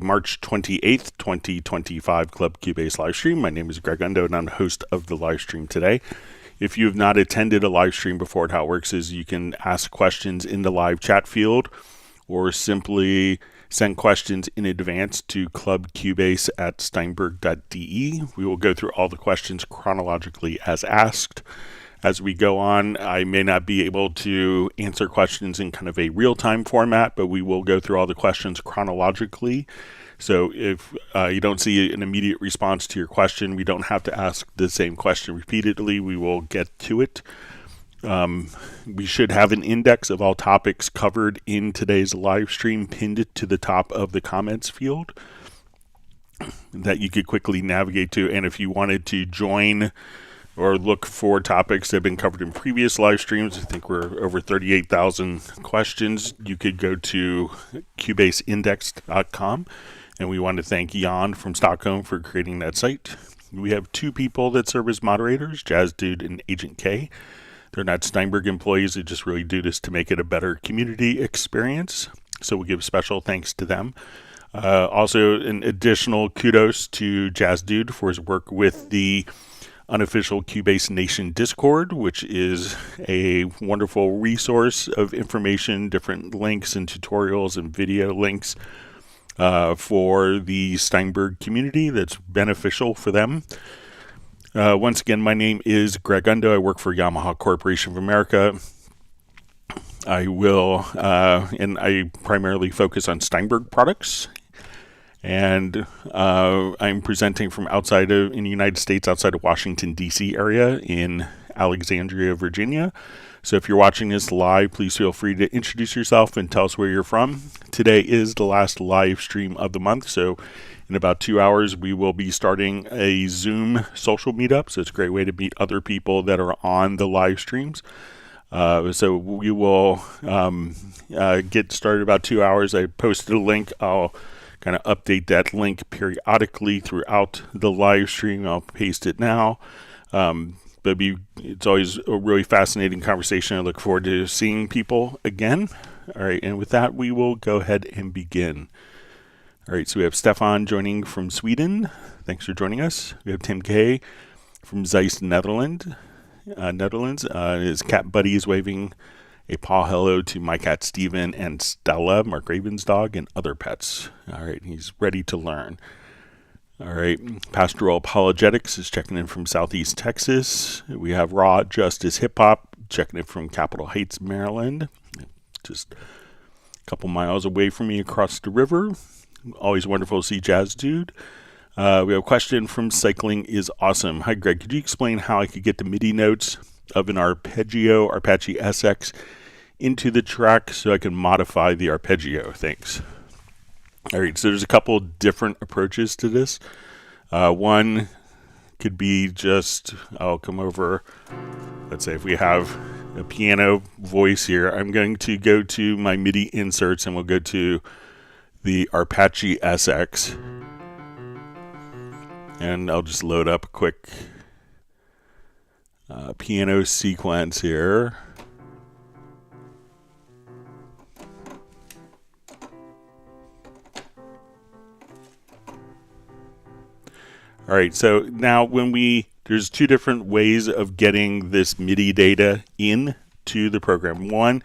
March 28th, 2025 Club Cubase live stream. My name is Greg Undo and I'm the host of the live stream today. If you have not attended a live stream before, how it works is you can ask questions in the live chat field or simply send questions in advance to clubcubase@steinberg.de. We will go through all the questions chronologically as asked. As we go on, I may not be able to answer questions in kind of a real-time format, but we will go through all the questions chronologically. So if you don't see an immediate response to your question, we don't have to ask the same question repeatedly. We will get to it. We should have an index of all topics covered in today's live stream pinned to the top of the comments field that you could quickly navigate to. And if you wanted to join or look for topics that have been covered in previous live streams, I think we're over 38,000 questions, you could go to cubaseindex.com. And we want to thank Jan from Stockholm for creating that site. We have two people that serve as moderators, Jazz Dude and Agent K. They're not Steinberg employees, they just really do this to make it a better community experience. So we'll give special thanks to them. Also, an additional kudos to Jazz Dude for his work with the unofficial Cubase Nation Discord, which is a wonderful resource of information, different links and tutorials and video links for the Steinberg community that's beneficial for them. Once again, my name is Greg Undo. I work for Yamaha Corporation of America. I primarily focus on Steinberg products. And I'm presenting from in the United States, outside of Washington, D.C. area in Alexandria, Virginia. So if you're watching this live, please feel free to introduce yourself and tell us where you're from. Today is the last live stream of the month. So in about 2 hours, we will be starting a Zoom social meetup. So it's a great way to meet other people that are on the live streams. So we will get started about 2 hours. I posted a link. I'll kind of update that link periodically throughout the live stream. I'll paste it now. It's always a really fascinating conversation. I look forward to seeing people again. All right, and with that, we will go ahead and begin. All right, so we have Stefan joining from Sweden. Thanks for joining us. We have Tim K from Zeist, Netherlands. His cat buddy is waving a paw hello to my cat Steven and Stella, Mark Raven's dog, and other pets. All right, he's ready to learn. All right, Pastoral Apologetics is checking in from Southeast Texas. We have Raw Justice Hip Hop checking in from Capitol Heights, Maryland. Just a couple miles away from me across the river. Always wonderful to see Jazz Dude. We have a question from Cycling is Awesome. Hi, Greg. Could you explain how I could get the MIDI notes of an arpeggio, Apache SX, into the track so I can modify the arpeggio? Thanks. All right, so there's a couple different approaches to this. One could be just, I'll come over, let's say if we have a piano voice here, I'm going to go to my MIDI inserts and we'll go to the Apache SX. And I'll just load up a quick piano sequence here. All right, so now there's two different ways of getting this MIDI data into the program. One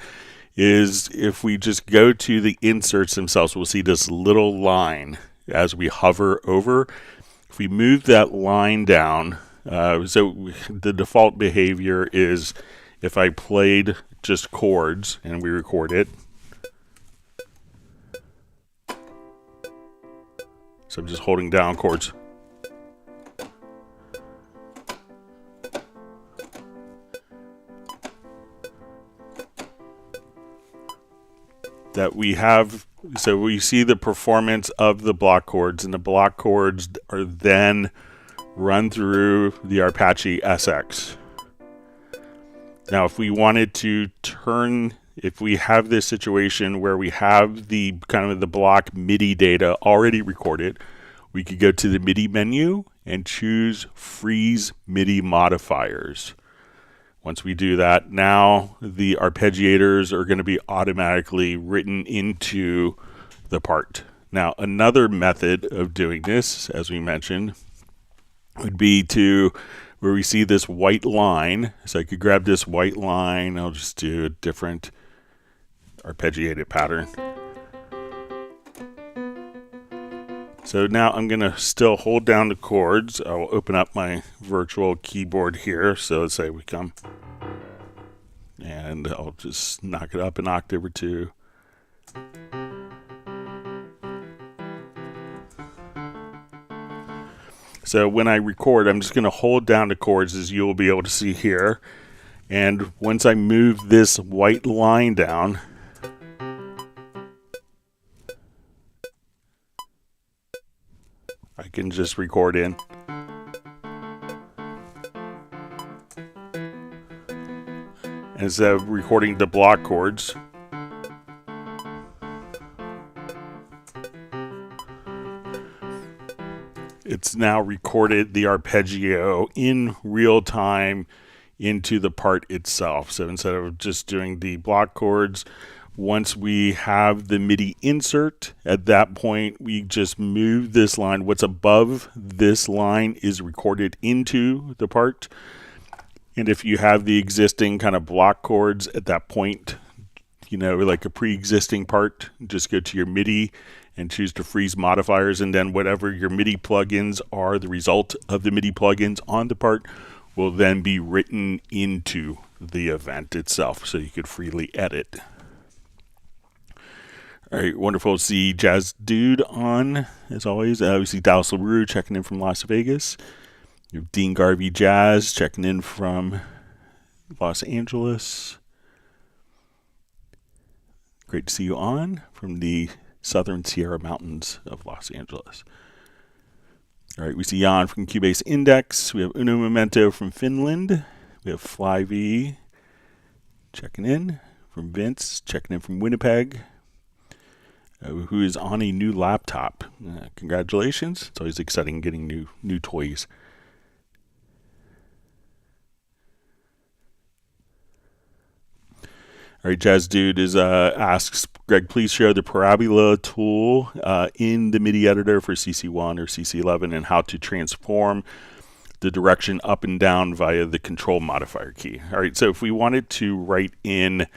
is if we just go to the inserts themselves, we'll see this little line as we hover over. If we move that line down, so the default behavior is if I played just chords and we record it. So I'm just holding down chords. That we have, so we see the performance of the block chords, and the block chords are then run through the Apache SX. Now, if we wanted to if we have this situation where we have the kind of the block MIDI data already recorded, we could go to the MIDI menu and choose Freeze MIDI Modifiers. Once we do that, now the arpeggiators are going to be automatically written into the part. Now, another method of doing this, as we mentioned, would be to where we see this white line. So I could grab this white line. I'll just do a different arpeggiated pattern. So now I'm going to still hold down the chords. I will open up my virtual keyboard here. So let's say we come, and I'll just knock it up an octave or two. So when I record, I'm just going to hold down the chords, as you'll be able to see here. And once I move this white line down, I can just record in. Instead of recording the block chords, it's now recorded the arpeggio in real time into the part itself. So instead of just doing the block chords, once we have the MIDI insert, at that point we just move this line. What's above this line is recorded into the part. And if you have the existing kind of block chords at that point, you know, like a pre-existing part, just go to your MIDI and choose to freeze modifiers, and then whatever your MIDI plugins are, the result of the MIDI plugins on the part will then be written into the event itself, so you could freely edit. All right, wonderful to see Jazz Dude on, as always. We see Dallas LaRue checking in from Las Vegas. You have Dean Garvey Jazz checking in from Los Angeles. Great to see you on from the Southern Sierra Mountains of Los Angeles. All right, we see Jan from Cubase Index. We have Uno Memento from Finland. We have Fly V checking in from Vince, checking in from Winnipeg, who is on a new laptop. Congratulations. It's always exciting getting new toys. All right, Jazz Dude asks, Greg, please share the parabola tool in the MIDI editor for CC1 or CC11 and how to transform the direction up and down via the control modifier key. All right, so if we wanted to write in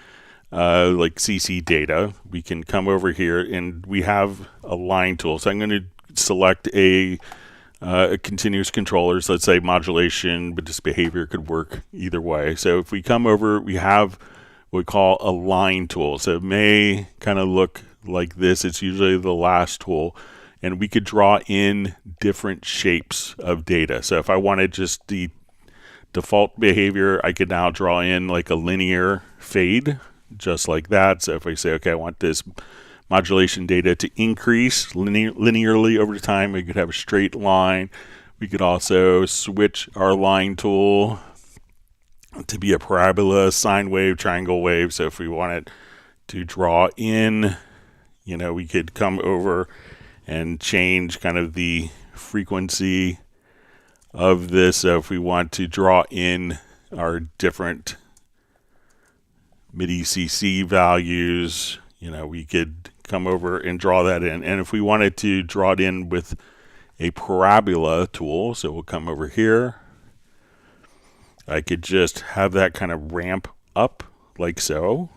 like CC data, we can come over here and we have a line tool. So I'm going to select a continuous controller. So let's say modulation, but this behavior could work either way. So if we come over, we have what we call a line tool. So it may kind of look like this. It's usually the last tool. And we could draw in different shapes of data. So if I wanted just the default behavior, I could now draw in like a linear fade, just like that. So if I say, okay, I want this modulation data to increase linearly over time, we could have a straight line. We could also switch our line tool to be a parabola, sine wave, triangle wave. So if we wanted to draw in, you know, we could come over and change kind of the frequency of this. So if we want to draw in our different MIDI CC values, you know, we could come over and draw that in. And if we wanted to draw it in with a parabola tool, so we'll come over here, I could just have that kind of ramp up like so.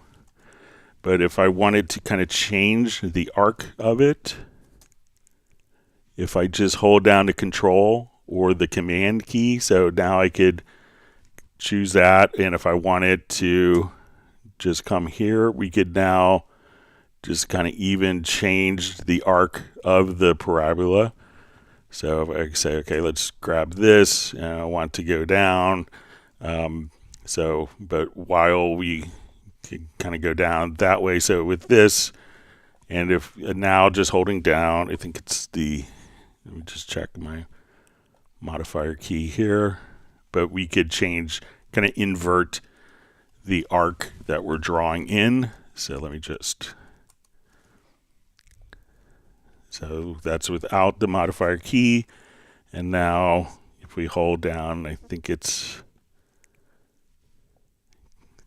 But if I wanted to kind of change the arc of it, if I just hold down the control or the command key, so now I could choose that. And if I wanted to just come here, we could now just kind of even change the arc of the parabola. So if I say, okay, let's grab this and I want to go down. But while we can kind of go down that way, so with this, and if now just holding down, I think it's let me just check my modifier key here, but we could change, kind of invert the arc that we're drawing in. So let me just, so that's without the modifier key. And now if we hold down, I think it's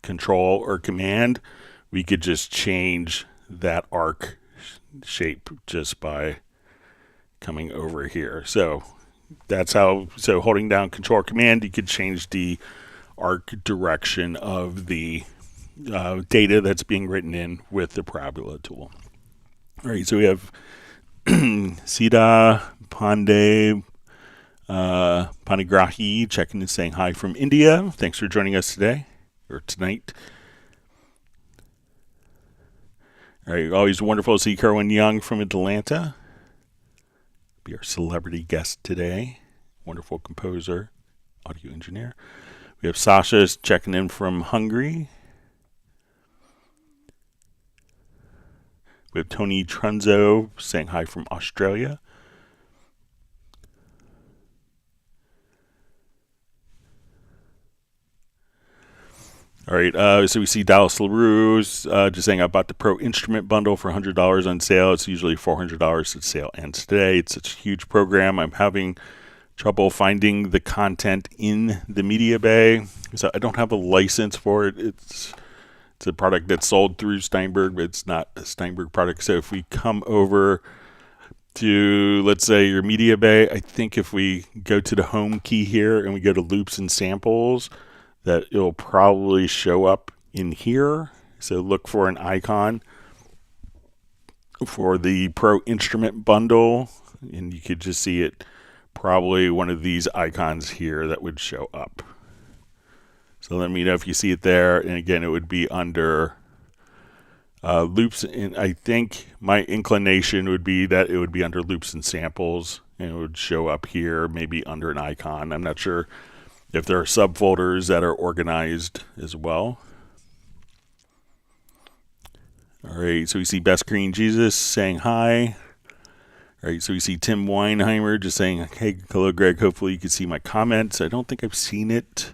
Control or Command, we could just change that arc, shape just by coming over here. So that's how, so holding down Control Command, you could change the arc direction of the data that's being written in with the parabola tool. All right, so we have Sita Panigrahi checking and saying hi from India. Thanks for joining us today or tonight. All right, always wonderful to see Kerwin Young from Atlanta. Be our celebrity guest today. Wonderful composer, audio engineer. We have Sasha checking in from Hungary. We have Tony Trunzo saying hi from Australia. All right, so we see Dallas LaRue just saying I bought the Pro Instrument Bundle for $100 on sale. It's usually $400 at sale ends today. It's such a huge program. I'm having trouble finding the content in the MediaBay, so I don't have a license for it. It's a product that's sold through Steinberg, but it's not a Steinberg product. So if we come over to, let's say, your MediaBay, I think if we go to the home key here and we go to loops and samples, that it'll probably show up in here. So look for an icon for the Pro Instrument Bundle, and you could just see it, probably one of these icons here that would show up. So let me know if you see it there, and again, it would be under loops, and I think my inclination would be that it would be under loops and samples, and it would show up here, maybe under an icon. I'm not sure if there are subfolders that are organized as well. All right, so we see Best Green Jesus saying hi. All right, so we see Tim Weinheimer just saying, hey, hello, Greg. Hopefully you can see my comments. I don't think I've seen it.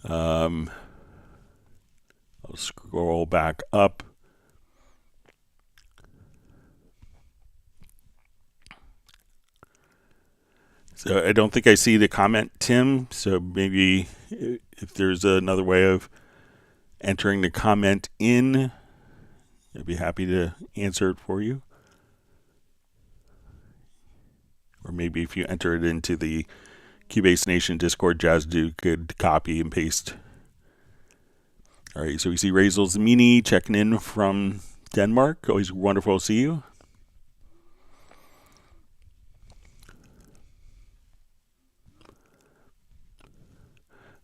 I'll scroll back up. So I don't think I see the comment, Tim. So maybe if there's another way of entering the comment in, I'd be happy to answer it for you. Or maybe if you enter it into the Cubase Nation Discord, Jazdu could copy and paste. All right, so we see Razel Zamini checking in from Denmark. Always wonderful to see you.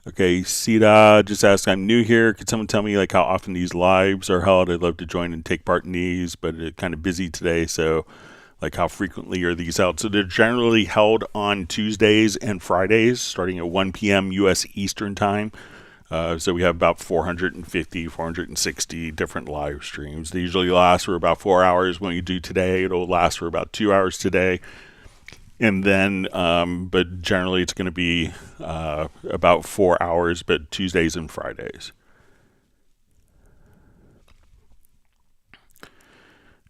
Okay, Sita just asked, I'm new here. Could someone tell me like how often these lives are held? I'd love to join and take part in these, but it's kind of busy today, so like how frequently are these held? So they're generally held on Tuesdays and Fridays, starting at 1 p.m. U.S. Eastern Time. So we have about 450, 460 different live streams. They usually last for about 4 hours. When you do today, it'll last for about 2 hours today. And then, but generally it's going to be about 4 hours, but Tuesdays and Fridays.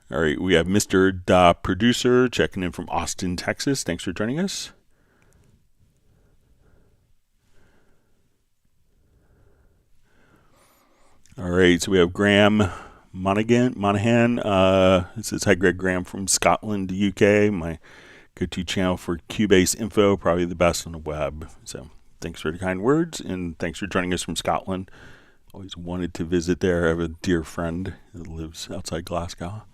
All right, we have Mr. Da Producer checking in from Austin, Texas. Thanks for joining us. All right, so we have Graham Monaghan. It says, hi, Graham from Scotland, UK. My go-to channel for Cubase info, probably the best on the web. So thanks for the kind words, and thanks for joining us from Scotland. Always wanted to visit there. I have a dear friend that lives outside Glasgow.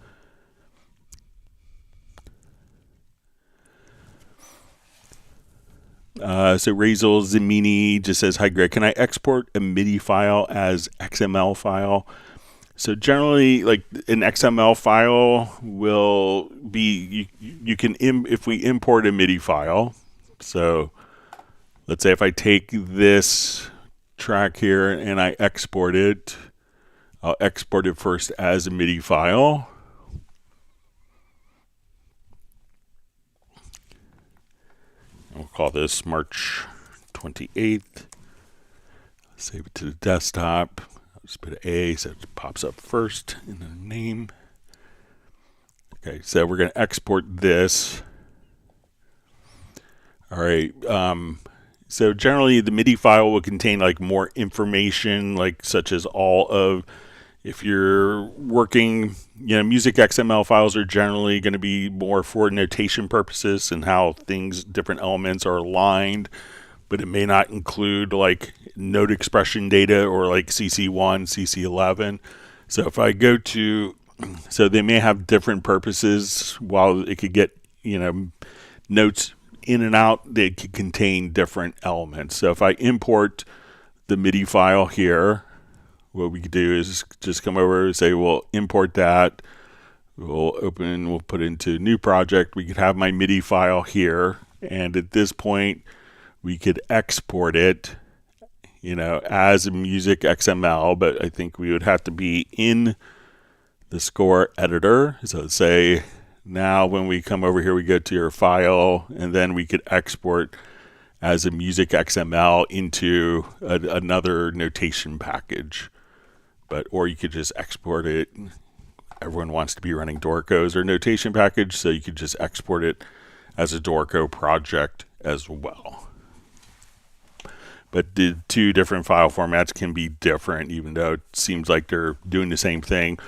So Razel Zamini just says, hi, Greg. Can I export a MIDI file as XML file? So generally, like an XML file will be, you can, if we import a MIDI file, so let's say if I take this track here and I export it, I'll export it first as a MIDI file. We'll call this March 28th. Save it to the desktop. I'll just put an A so it pops up first in the name. Okay, so we're going to export this. All right. So generally, the MIDI file will contain like more information, like such as all of If you're working, music XML files are generally going to be more for notation purposes and how different elements are aligned, but it may not include like note expression data or like CC1, CC11. So if I go to, so they may have different purposes. While it could get, notes in and out, they could contain different elements. So if I import the MIDI file here, what we could do is just come over and say, we'll import that. We'll put it into new project. We could have my MIDI file here. And at this point, we could export it, as a music XML, but I think we would have to be in the score editor. So say now when we come over here, we go to your file, and then we could export as a music XML into another notation package. Or you could just export it. Everyone wants to be running Dorco or notation package, so you could just export it as a Dorco project as well. But the two different file formats can be different, even though it seems like they're doing the same thing.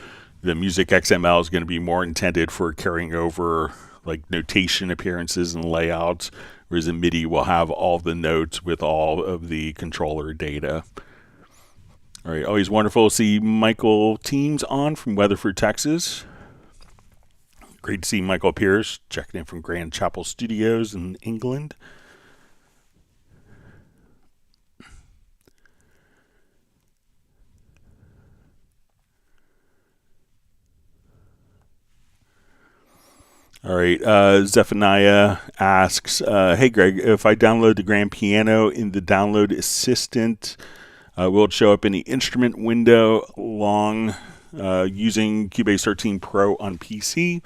The music XML is going to be more intended for carrying over like notation appearances and layouts, whereas the MIDI will have all the notes with all of the controller data. All right, always wonderful to see Michael Teams on from Weatherford, Texas. Great to see Michael Pierce checking in from Grand Chapel Studios in England. All right, Zephaniah asks, hey Greg, if I download the grand piano in the download assistant, will it show up in the instrument window along using Cubase 13 Pro on PC?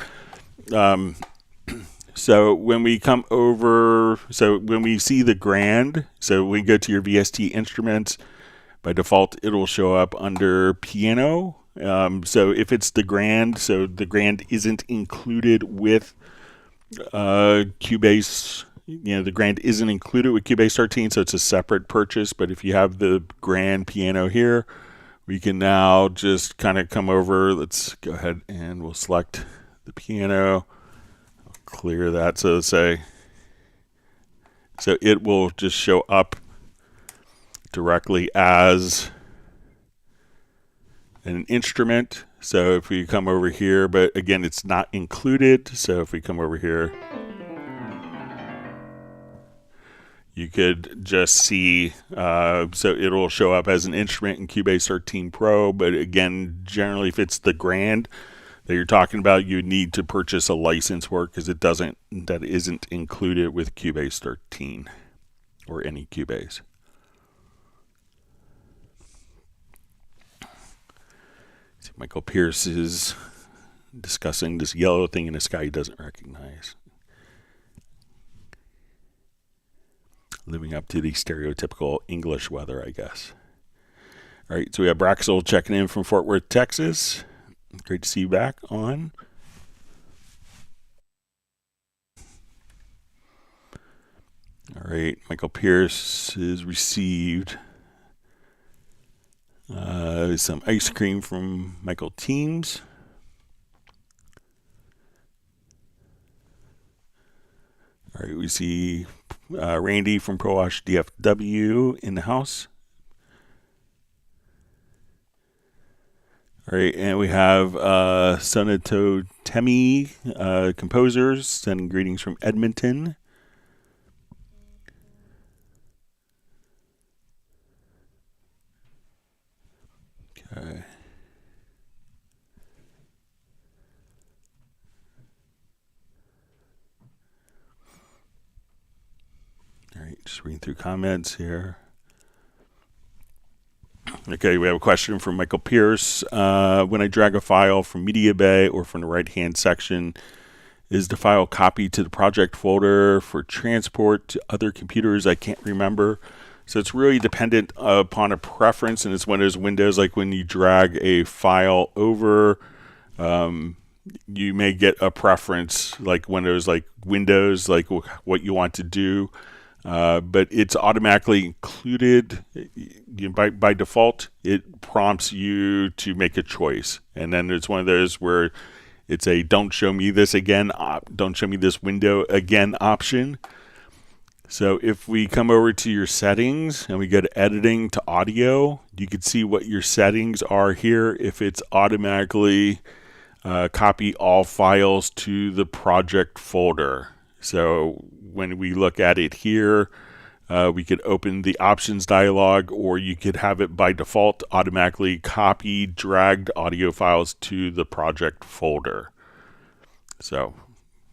So when we come over, so when we see the grand, so we go to your VST instruments, by default it'll show up under piano. So if it's the grand, so the grand isn't included with Cubase. The grand isn't included with Cubase 13, so it's a separate purchase. But if you have the grand piano here, we can now just kind of come over. Let's go ahead and we'll select the piano. I'll clear that, so it will just show up directly as an instrument. So if we come over here, but again, it's not included. So if we come over here, you could just see, so it'll show up as an instrument in Cubase 13 Pro. But again, generally, if it's the grand that you're talking about, you need to purchase a license for it because that isn't included with Cubase 13 or any Cubase. So Michael Pierce is discussing this yellow thing in the sky he doesn't recognize. Living up to the stereotypical English weather, I guess. All right, so we have Braxel checking in from Fort Worth, Texas. Great to see you back on. All right, Michael Pierce has received some ice cream from Michael Teams. All right, we see Randy from ProWash DFW in the house. All right, and we have Sonato Temi, composers, sending greetings from Edmonton. Okay. All right, just reading through comments here. Okay, we have a question from Michael Pierce. When I drag a file from MediaBay or from the right-hand section, is the file copied to the project folder for transport to other computers? I can't remember. So it's really dependent upon a preference, and it's one of those windows like when you drag a file over, you may get a preference like one of those like windows, like what you want to do. but it's automatically included. By default, it prompts you to make a choice. And then there's one of those where it's a don't show me this again, don't show me this window again option. So if we come over to your settings and we go to editing to audio, you can see what your settings are here. If it's automatically copy all files to the project folder. So when we look at it here, we could open the options dialog, or you could have it by default automatically copy dragged audio files to the project folder. So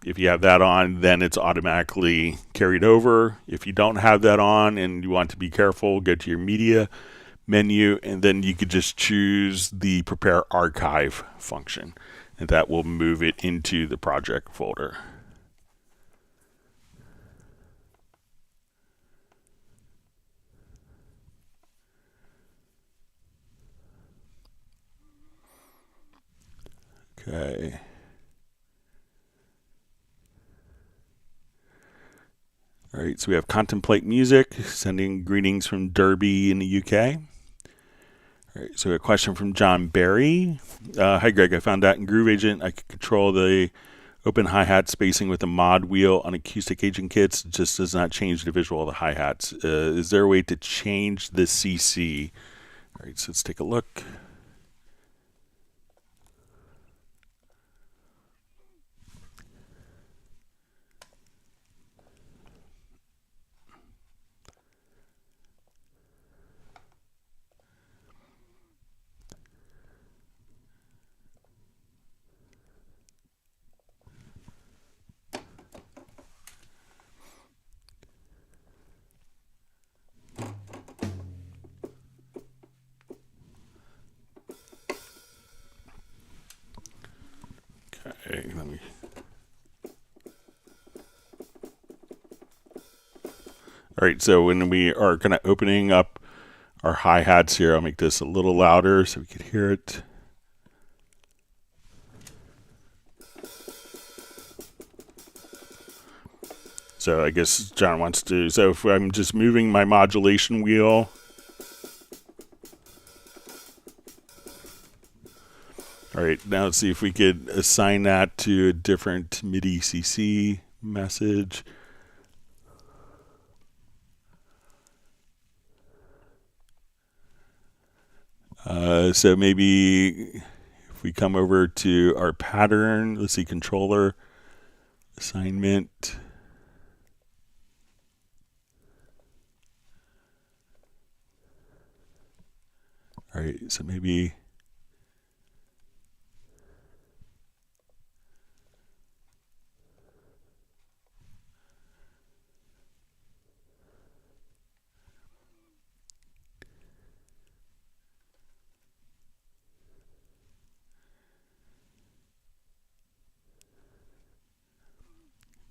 if you have that on, then it's automatically carried over. If you don't have that on and you want to be careful, go to your media menu, and then you could just choose the prepare archive function, and that will move it into the project folder. Okay. All right, so we have Contemplate Music, sending greetings from Derby in the UK. All right, so a question from John Barry. Hi, Greg. I found out in Groove Agent I could control the open hi-hat spacing with the mod wheel on acoustic agent kits. It just does not change the visual of the hi-hats. Is there a way to change the CC? All right, so let's take a look. Okay, let me. All right, so when we are kind of opening up our hi-hats here, I'll make this a little louder so we can hear it. So I guess John wants to, so if I'm just moving my modulation wheel, all right, now let's see if we could assign that to a different MIDI CC message. So maybe if we come over to our pattern, let's see, controller assignment. All right, so maybe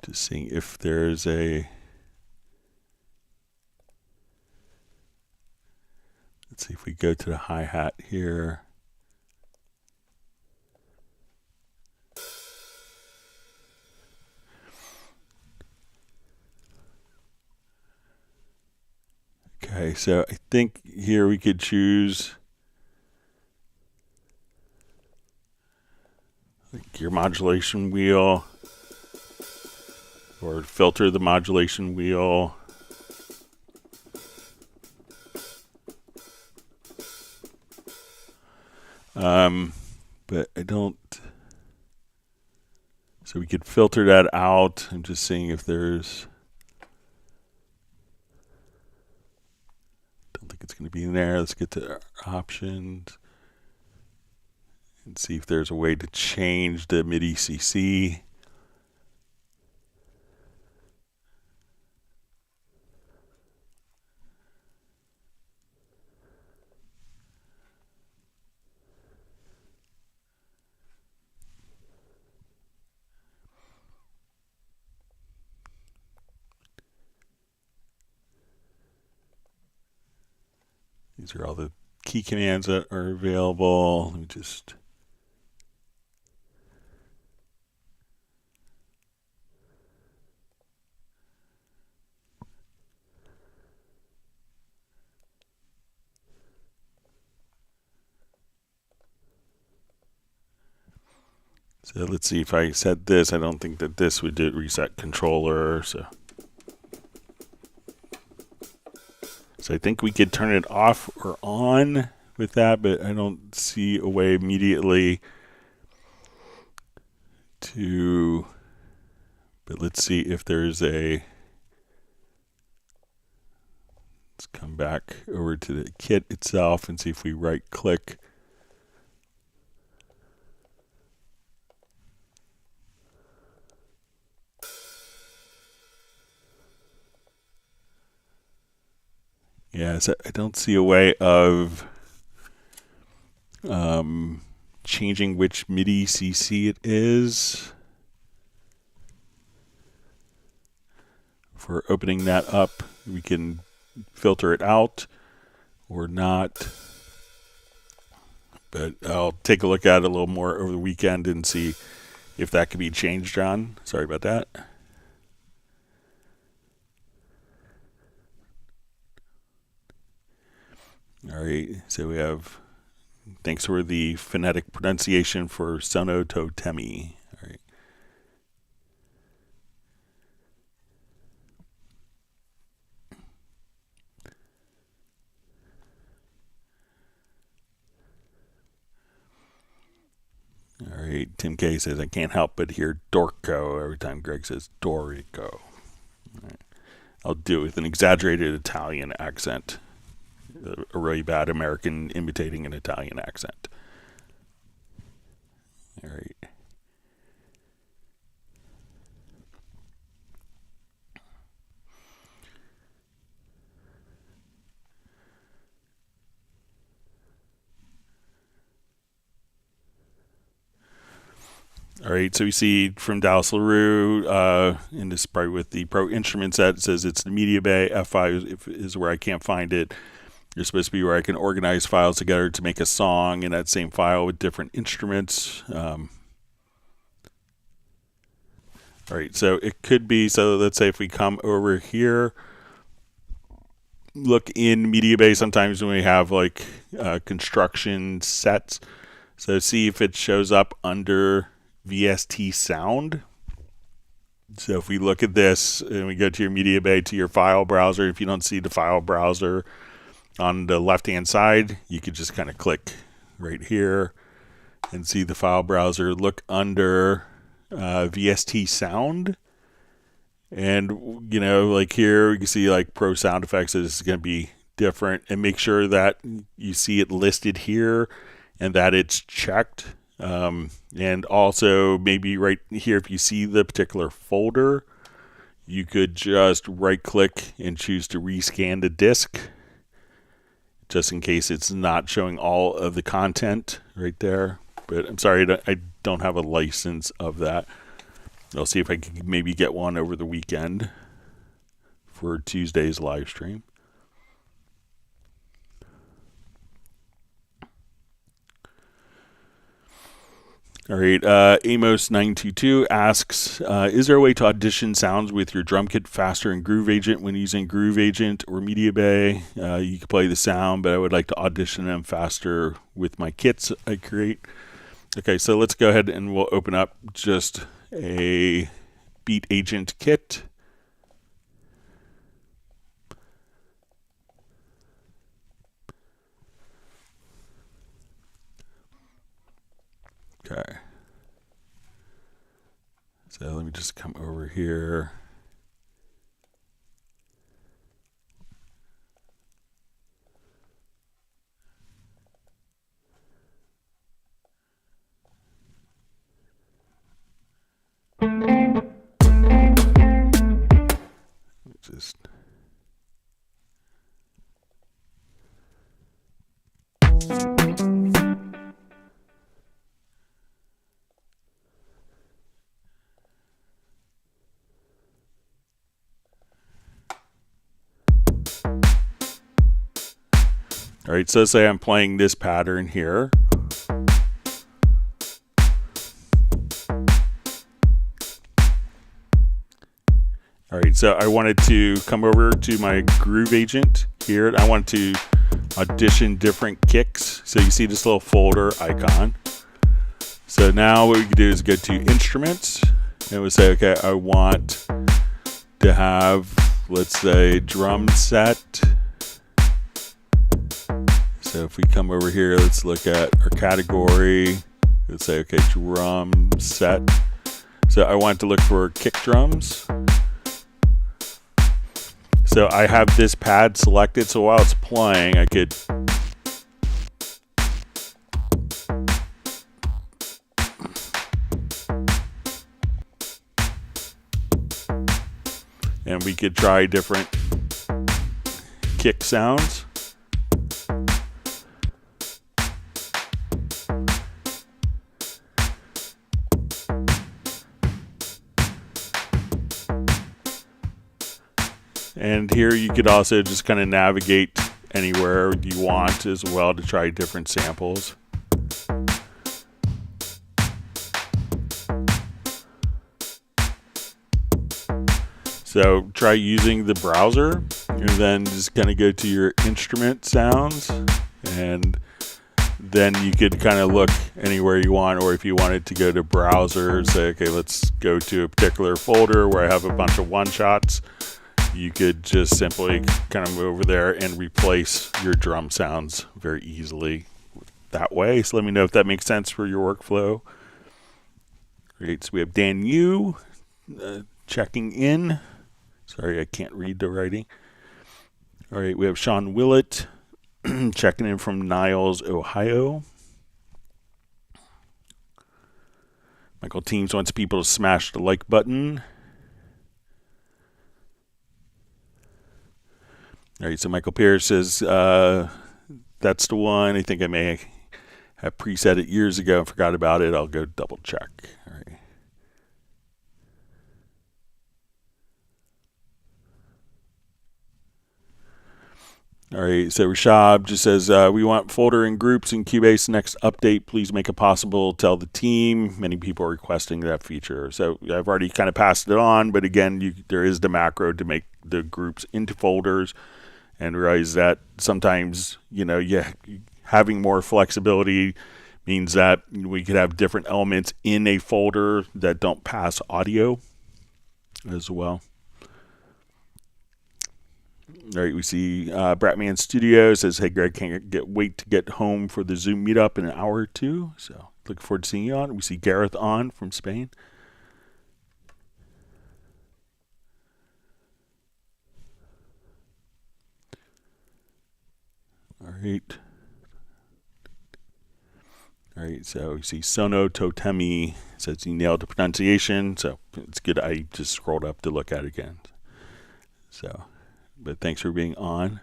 just seeing if there's a, let's see if we go to the hi-hat here. Okay, so I think here we could choose like your modulation wheel, or filter the modulation wheel. But I don't, so we could filter that out. I'm just seeing if there's, don't think it's going to be in there. Let's get to our options and see if there's a way to change the MIDI CC. These are all the key commands that are available. Let me just, So let's see if I set this. I don't think that this would do reset controller. So I think we could turn it off or on with that, but I don't see a way immediately to, but let's see if there's a, let's come back over to the kit itself and see if we right click. Yeah, so I don't see a way of changing which MIDI CC it is. For opening that up, we can filter it out or not. But I'll take a look at it a little more over the weekend and see if that can be changed, John. Sorry about that. All right, so we have, thanks for the phonetic pronunciation for sonototemi. All right. All right, Tim K says, I can't help but hear Dorco every time Greg says Dorico. All right. I'll do it with an exaggerated Italian accent. A really bad American imitating an Italian accent. All right. All right, so we see from Dallas LaRue, and this is probably with the Pro Instrument set, it says it's the MediaBay. F5 is where I can't find it. You're supposed to be where I can organize files together to make a song in that same file with different instruments. All right, so it could be, so let's say if we come over here, look in MediaBay sometimes when we have like construction sets. So see if it shows up under VST sound. So if we look at this and we go to your MediaBay, to your file browser, if you don't see the file browser on the left hand side, you could just kind of click right here and see the file browser. Look under VST sound, and you know, like here you can see like Pro Sound Effects is going to be different, and make sure that you see it listed here and that it's checked. And also maybe right here, if you see the particular folder, you could just right click and choose to rescan the disk, just in case it's not showing all of the content right there. But I'm sorry, I don't have a license of that. I'll see if I can maybe get one over the weekend for Tuesday's live stream. All right, Amos922 asks, is there a way to audition sounds with your drum kit faster in Groove Agent when using Groove Agent or MediaBay? You can play the sound, but I would like to audition them faster with my kits I create. Okay, so let's go ahead and we'll open up just a Beat Agent kit. Okay. So let me just come over here. Just all right, so say I'm playing this pattern here. All right, so I wanted to come over to my Groove Agent here. I want to audition different kicks. So you see this little folder icon. So now what we can do is go to instruments, and we'll say, okay, I want to have, let's say, drum set. So if we come over here, let's look at our category. Let's say, okay, drum set. So I want to look for kick drums. So I have this pad selected, so while it's playing, I could and we could try different kick sounds. And here you could also just kind of navigate anywhere you want as well to try different samples. So try using the browser, and then just kind of go to your instrument sounds, and then you could kind of look anywhere you want, or if you wanted to go to browser, say, okay, let's go to a particular folder where I have a bunch of one-shots. You could just simply kind of move over there and replace your drum sounds very easily that way. So let me know if that makes sense for your workflow. Great, so we have Dan Yu checking in. Sorry, I can't read the writing. All right, we have Sean Willett checking in from Niles, Ohio. Michael Teams wants people to smash the like button. All right, so Michael Pierce says, that's the one. I think I may have preset it years ago and forgot about it. I'll go double check. All right. All right, so Rashab just says, we want folder and groups in Cubase. Next update, please make it possible. Tell the team. Many people are requesting that feature. So I've already kind of passed it on, but again, there is the macro to make the groups into folders, and realize that sometimes, having more flexibility means that we could have different elements in a folder that don't pass audio as well. All right, we see Bratman Studio says, hey, Greg, can't wait to get home for the Zoom meetup in an hour or two. So looking forward to seeing you on. We see Gareth on from Spain. All right, so we see Sono Totemi says he nailed the pronunciation. So it's good I just scrolled up to look at it again. So, but thanks for being on.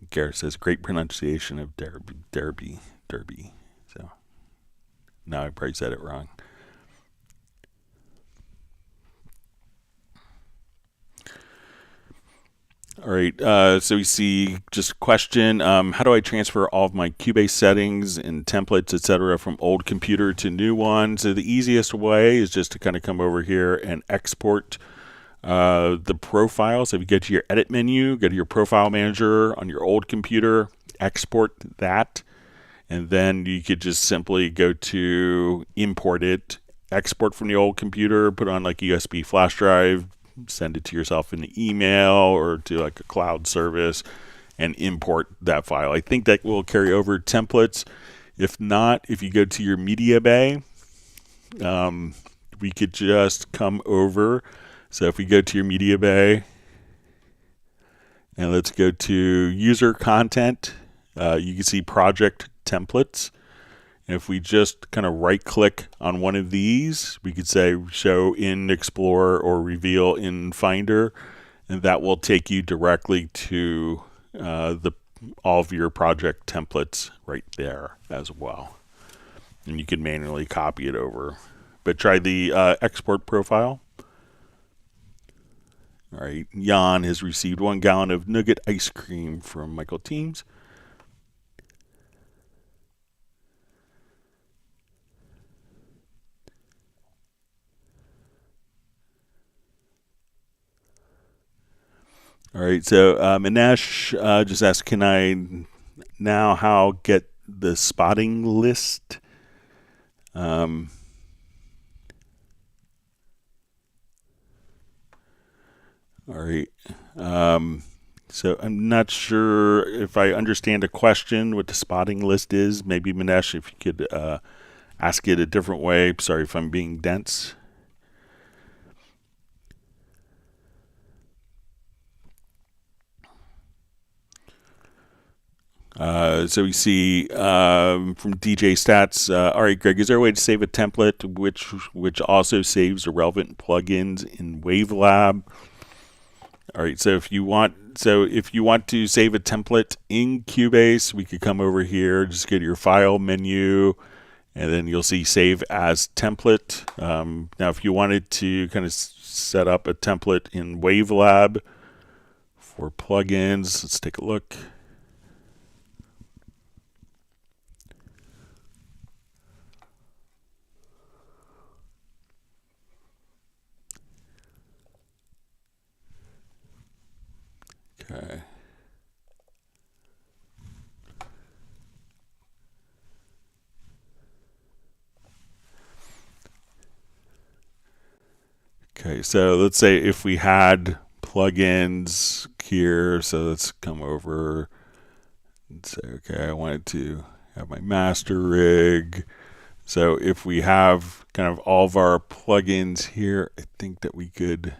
Gareth says, great pronunciation of Derby. So now I probably said it wrong. All right, so we see just a question. How do I transfer all of my Cubase settings and templates, etc., from old computer to new one? So the easiest way is just to kind of come over here and export the profile. So if you go to your edit menu, go to your profile manager on your old computer, export that, and then you could just simply go to import it, export from the old computer, put on like a USB flash drive, send it to yourself in the email or to like a cloud service, and import that file. I think that will carry over templates. If not, if you go to your MediaBay, we could just come over. So if we go to your MediaBay and let's go to user content, you can see project templates. And if we just kind of right click on one of these, we could say show in Explorer or reveal in Finder, and that will take you directly to all of your project templates right there as well. And you can manually copy it over. But try the export profile. All right, Jan has received 1 gallon of nougat ice cream from Michael Teams. All right, so Manesh just asked, can I now get the spotting list? All right. So I'm not sure if I understand a question, what the spotting list is. Maybe Manesh, if you could ask it a different way. Sorry if I'm being dense. So we see from DJ Stats, all right, Greg, is there a way to save a template which also saves the relevant plugins in WaveLab? All right, so if you want to save a template in Cubase, we could come over here, just go to your File menu, and then you'll see Save as Template. Now, if you wanted to kind of set up a template in WaveLab for plugins, let's take a look. Okay. Okay, so let's say if we had plugins here, so let's come over and say, okay, I wanted to have my master rig. So if we have kind of all of our plugins here, I think that we could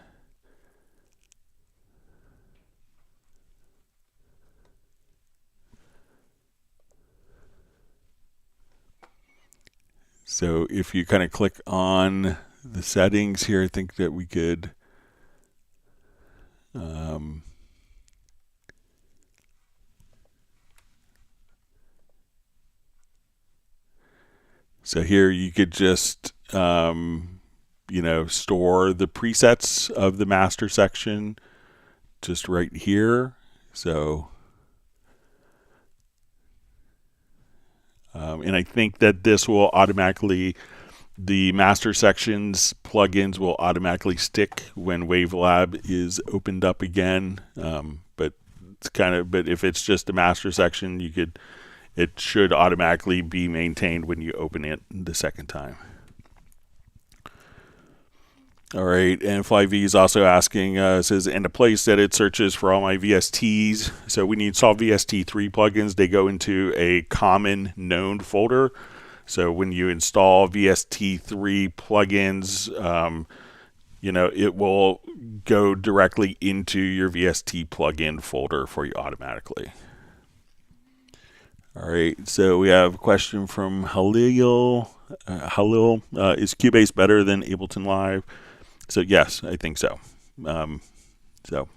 so if you kind of click on the settings here, I think that we could so here you could just you know, store the presets of the master section just right here. So and I think that this will automatically, the master sections plugins will automatically stick when WaveLab is opened up again. But it's kind of, but if it's just a master section, you could, it should automatically be maintained when you open it the second time. All right, and FlyV is also asking, says, in a place that it searches for all my VSTs. So when you install VST3 plugins, they go into a common known folder. So when you install VST3 plugins, you know, it will go directly into your VST plugin folder for you automatically. All right, so we have a question from Halil. Is Cubase better than Ableton Live? So yes, I think so. So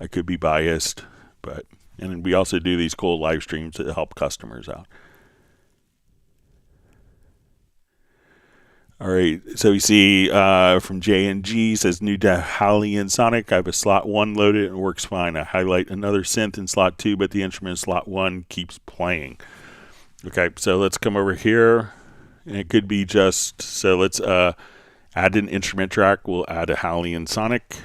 I could be biased, but and we also do these cool live streams to help customers out. All right, so we see from JNG says new to Halion Sonic. I have a slot 1 loaded and it works fine. I highlight another synth in slot 2, but the instrument in slot 1 keeps playing. Okay, so let's come over here, and it could be just so. Let's add an instrument track. We'll add a Halion Sonic.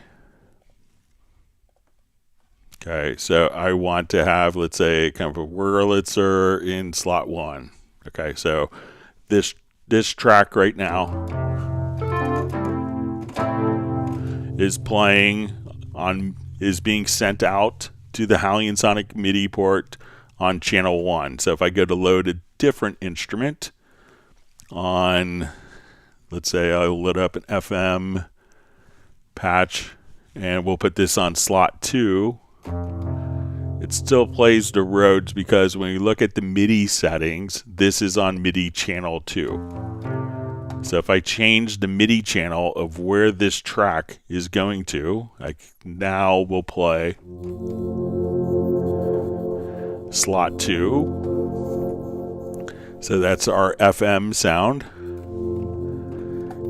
Okay, so I want to have, let's say, kind of a Wurlitzer in slot 1. Okay, so this track right now is playing on, is being sent out to the Halion Sonic MIDI port on channel 1. So if I go to load a different instrument on, let's say I'll load up an FM patch and we'll put this on slot 2, it still plays the Rhodes because when you look at the MIDI settings, this is on MIDI channel 2. So if I change the MIDI channel of where this track is going to, I now will play slot 2. So that's our FM sound.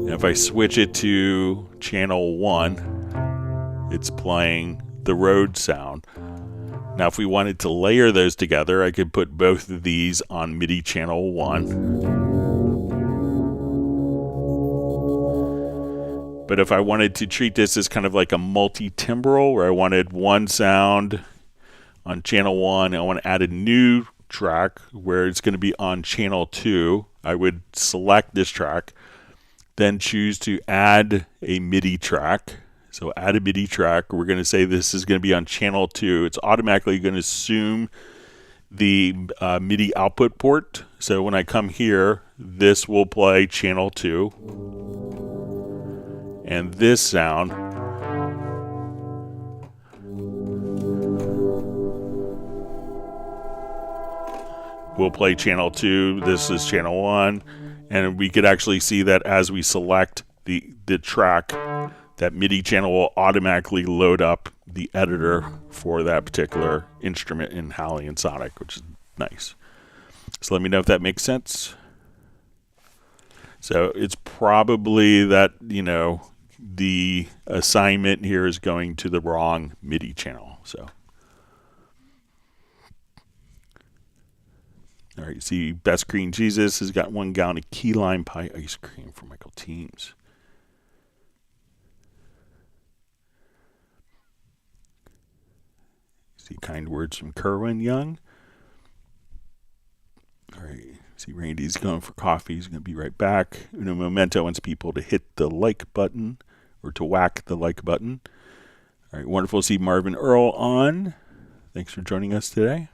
And if I switch it to channel 1, it's playing the Rhodes sound. Now, if we wanted to layer those together, I could put both of these on MIDI channel 1. But if I wanted to treat this as kind of like a multi-timbral, where I wanted one sound on channel 1, I want to add a new track where it's going to be on channel 2. I would select this track, then choose to add a MIDI track. So add a MIDI track. We're going to say this is going to be on channel 2. It's automatically going to assume the MIDI output port. So when I come here, this will play channel 2. And this sound will play channel 2. This is channel 1. And we could actually see that as we select the track, that MIDI channel will automatically load up the editor for that particular instrument in Halley and Sonic, which is nice. So let me know if that makes sense. So it's probably that, you know, the assignment here is going to the wrong MIDI channel. So, all right, see, Best Green Jesus has got 1 gallon of key lime pie ice cream for Michael Teams. See kind words from Kerwin Young. All right. See Randy's going for coffee. He's going to be right back. Uno Momento wants people to hit the like button or to whack the like button. All right. Wonderful to see Marvin Earl on. Thanks for joining us today.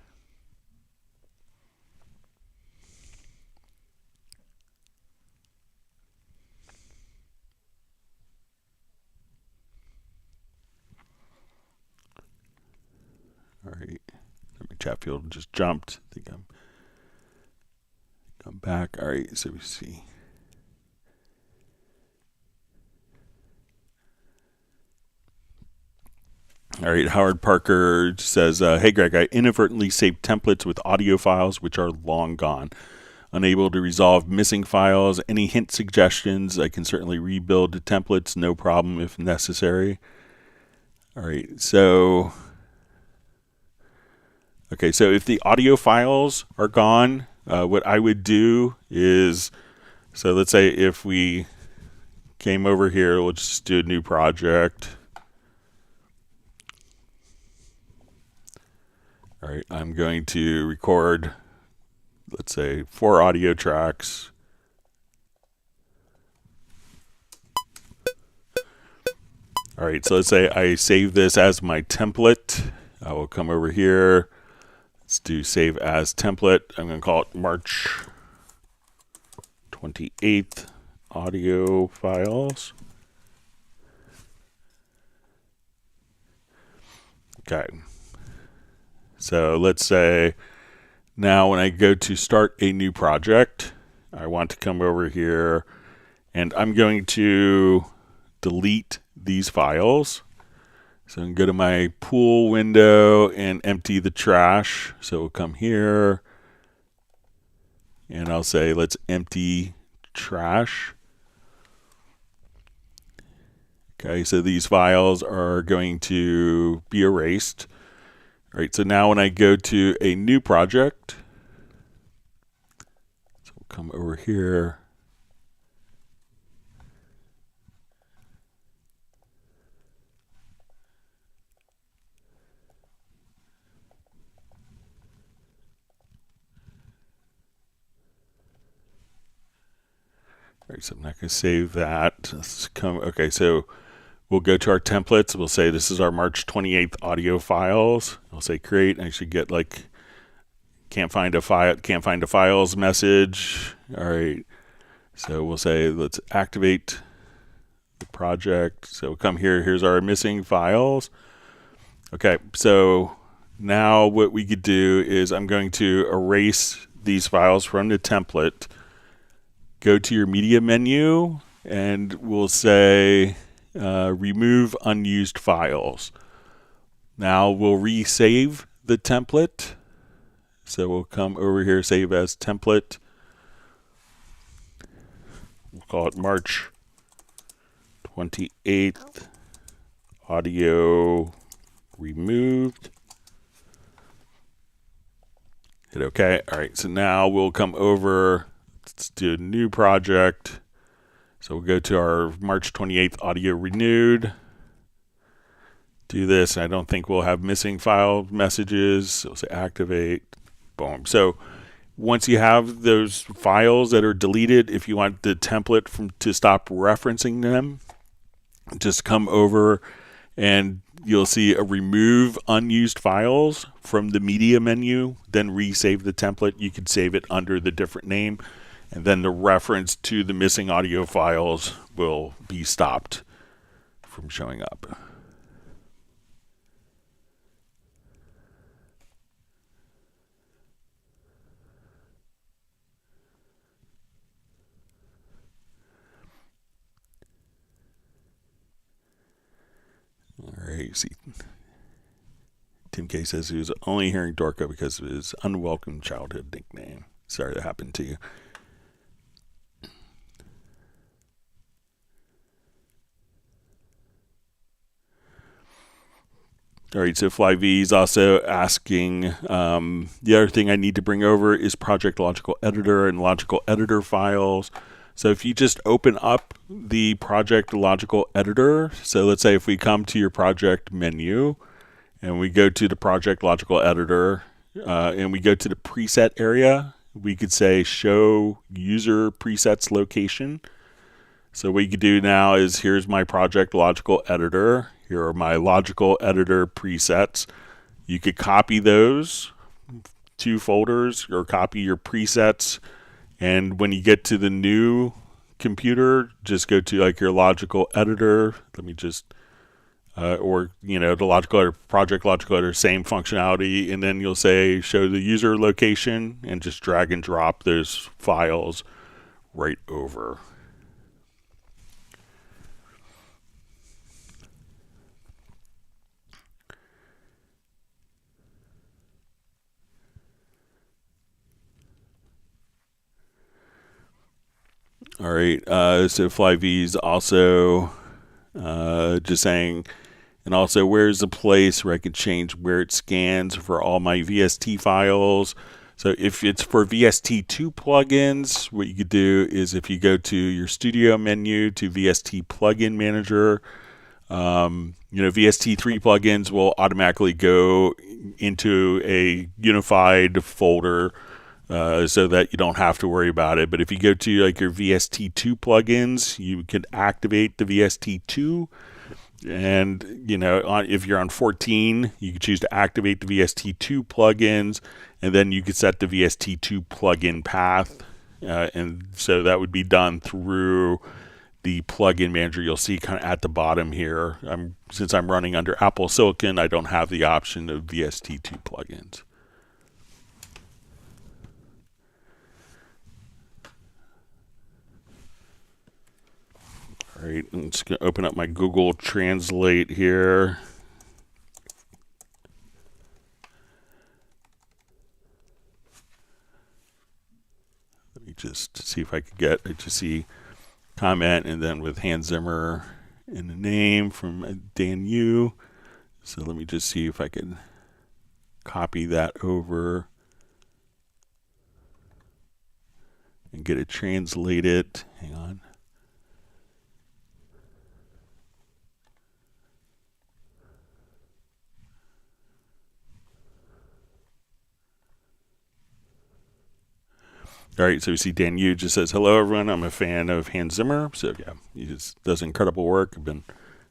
All right, Chatfield just jumped. I think I'm back. All right, so we see. All right, Howard Parker says, hey Greg, I inadvertently saved templates with audio files which are long gone. Unable to resolve missing files. Any hint suggestions? I can certainly rebuild the templates, no problem if necessary. All right, so... Okay, so if the audio files are gone, what I would do is, so let's say if we came over here, we'll just do a new project. All right, I'm going to record, let's say, 4 audio tracks. All right, so let's say I save this as my template. I will come over here. Let's do save as template. I'm going to call it March 28th audio files. Okay. So let's say now when I go to start a new project, I want to come over here and I'm going to delete these files. So I can go to my pool window and empty the trash. So we'll come here and I'll say, let's empty trash. Okay, so these files are going to be erased. All right, so now when I go to a new project, so we'll come over here. All right, so I'm not going to save that. Let's come. Okay, so we'll go to our templates. We'll say this is our March 28th audio files. I'll say create. I should get like can't find a files message. All right. So we'll say let's activate the project. So we'll come here. Here's our missing files. Okay. So now what we could do is I'm going to erase these files from the template. Go to your media menu and we'll say remove unused files. Now we'll resave the template. So we'll come over here, save as template. We'll call it March 28th audio removed. Hit OK. All right, so now we'll come over. Let's do a new project. So we'll go to our March 28th audio renewed. Do this. I don't think we'll have missing file messages. So we'll say activate. boom. So once you have those files that are deleted, if you want the template to stop referencing them, just come over and you'll see a remove unused files from the media menu, then resave the template. You could save it under the different name, and then the reference to the missing audio files will be stopped from showing up. All right, see, Tim K says he was only hearing Dorco because of his unwelcome childhood nickname. Sorry that happened to you. All right, so FlyV is also asking, the other thing I need to bring over is Project Logical Editor and Logical Editor files. So if you just open up the Project Logical Editor, so let's say if we come to your project menu and we go to the Project Logical Editor and we go to the preset area, we could say show user presets location. So what you could do now is here's my Project Logical Editor. Here are my Logical Editor presets. You could copy those two folders or copy your presets. And when you get to the new computer, just go to like your Logical Editor. Let me just, or, you know, the Logical Editor, Project Logical Editor, same functionality. And then you'll say show the user location and just drag and drop those files right over. All right, so FlyV's also just saying, and also where's the place where I can change where it scans for all my VST files. So if it's for VST2 plugins, what you could do is if you go to your studio menu to VST plugin manager, you know, VST3 plugins will automatically go into a unified folder so that you don't have to worry about it. But if you go to like your VST2 plugins, you can activate the VST2. And, you know, if you're on 14, you can choose to activate the VST2 plugins, and then you could set the VST2 plugin path. And so that would be done through the plugin manager. You'll see kind of at the bottom here. Since I'm running under Apple Silicon, I don't have the option of VST2 plugins. All right, I'm just going to open up my Google Translate here. Let me just see if I could get it to see comment, and then with Hans Zimmer in the name from Dan Yu. So let me just see if I can copy that over and get it translated. Hang on. All right, so we see Dan Yu just says, hello, everyone. I'm a fan of Hans Zimmer. So, yeah, he just does incredible work. I've been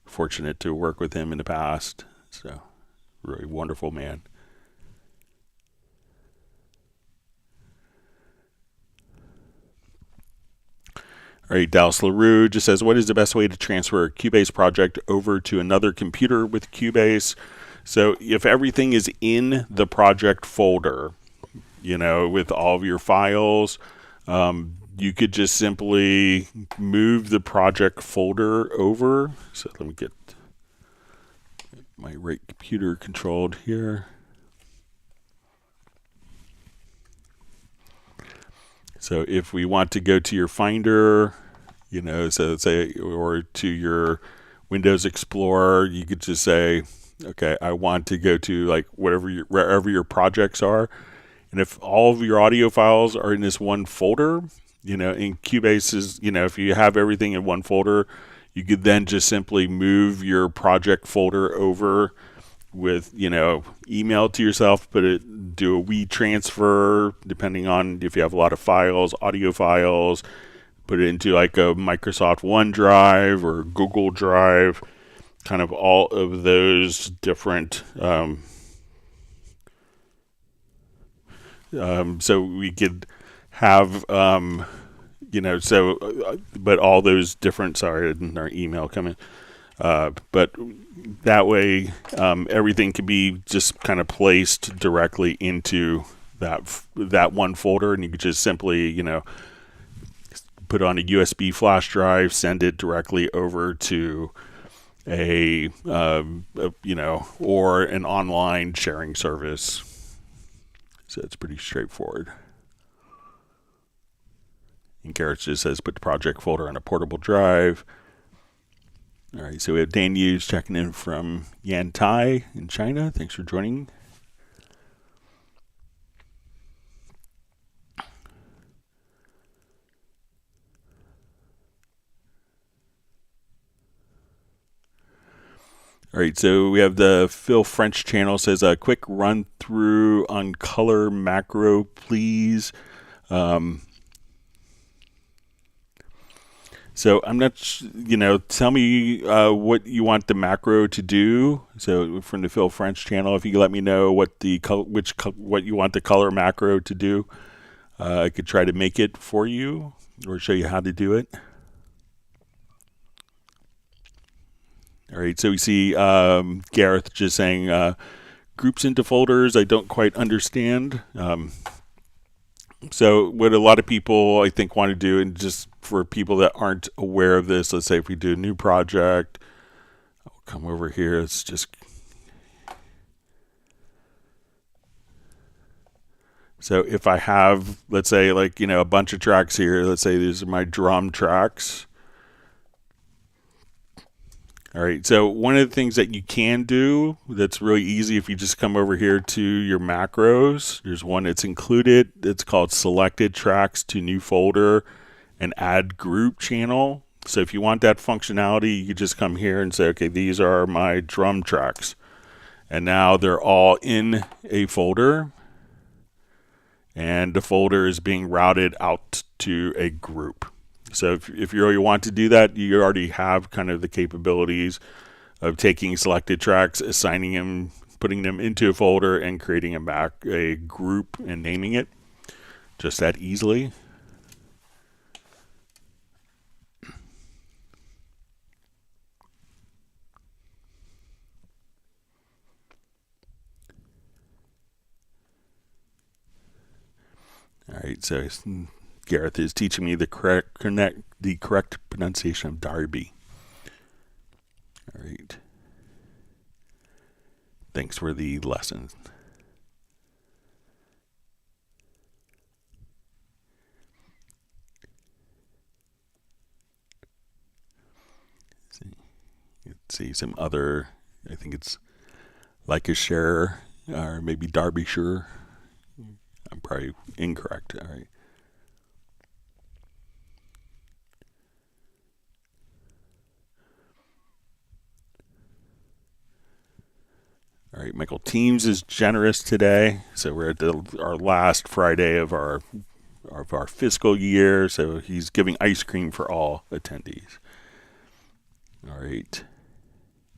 fortunate to work with him in the past. So, really wonderful man. All right, Dallas LaRue just says, what is the best way to transfer a Cubase project over to another computer with Cubase? So, if everything is in the project folder, you know, with all of your files, you could just simply move the project folder over. So let me get my right computer controlled here. So if we want to go to your Finder, you know, so say, or to your Windows Explorer, you could just say, okay, I want to go to like wherever your projects are. And if all of your audio files are in this one folder, you know, in Cubase is, you know, if you have everything in one folder, you could then just simply move your project folder over with, email to yourself, do a WeTransfer, depending on if you have a lot of files, audio files, put it into like a Microsoft OneDrive or Google Drive, kind of all of those different, so we could have, but all those different, sorry, didn't our email come in. But that way, everything can be just kind of placed directly into that one folder, and you could just simply, put on a USB flash drive, send it directly over to or an online sharing service. So it's pretty straightforward. And Garrett just says put the project folder on a portable drive. All right, so we have Dan Hughes checking in from Yantai in China. Thanks for joining. All right, so we have the Phil French channel says a quick run through on color macro, please. So I'm not, tell me what you want the macro to do. So from the Phil French channel, if you could let me know what what you want the color macro to do, I could try to make it for you or show you how to do it. All right, so we see Gareth just saying groups into folders. I don't quite understand. So what a lot of people, I think, want to do, and just for people that aren't aware of this, let's say if we do a new project, I'll come over here. It's just, so if I have, let's say, like, a bunch of tracks here, let's say these are my drum tracks. All right, so one of the things that you can do that's really easy, if you just come over here to your macros, there's one that's included. It's called Selected Tracks to New Folder and Add Group Channel. So if you want that functionality, you just come here and say, okay, these are my drum tracks. And now they're all in a folder. And the folder is being routed out to a group. So if you really want to do that, you already have kind of the capabilities of taking selected tracks, assigning them, putting them into a folder, and creating a group and naming it just that easily. All right, so Gareth is teaching me the correct pronunciation of Darby. All right. Thanks for the lesson. Let's see some other, I think it's Lancashire or maybe Derbyshire. I'm probably incorrect. All right. All right, Michael Teams is generous today, so we're at our last Friday of our fiscal year, so he's giving ice cream for all attendees. All right,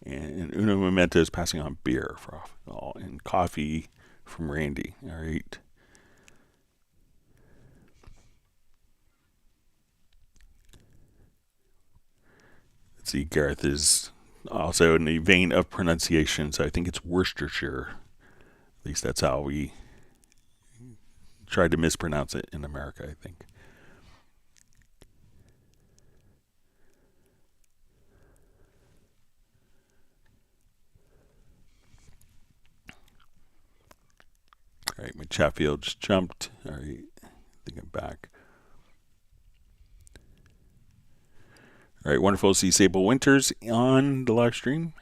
and Uno Momento is passing on beer for all, and coffee from Randy. All right. Let's see, Gareth is also in the vein of pronunciation, so I think it's Worcestershire. At least that's how we tried to mispronounce it in America, I think. All right, my Chatfield just jumped. All right, I think I'm back. All right, wonderful to see Sable Winters on the live stream.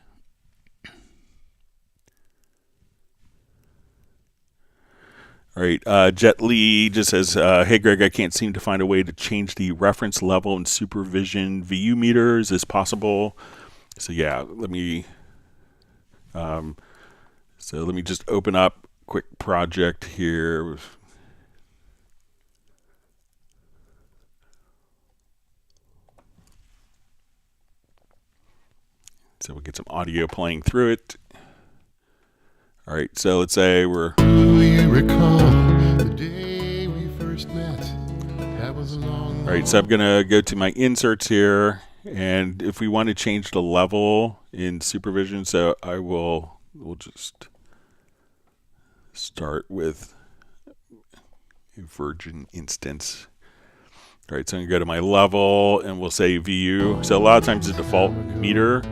All right, Jet Lee just says, hey, Greg, I can't seem to find a way to change the reference level in Supervision VU meter. Is this possible? So, yeah, let me So let me just open up a quick project here. So we'll get some audio playing through it. All right, so let's say we're... Do you recall the day we first met? That was a long... All right, so I'm gonna go to my inserts here, and if we want to change the level in Supervision, so we'll just start with a virgin instance. All right, so I'm gonna go to my level, and we'll say VU. So a lot of times the default meter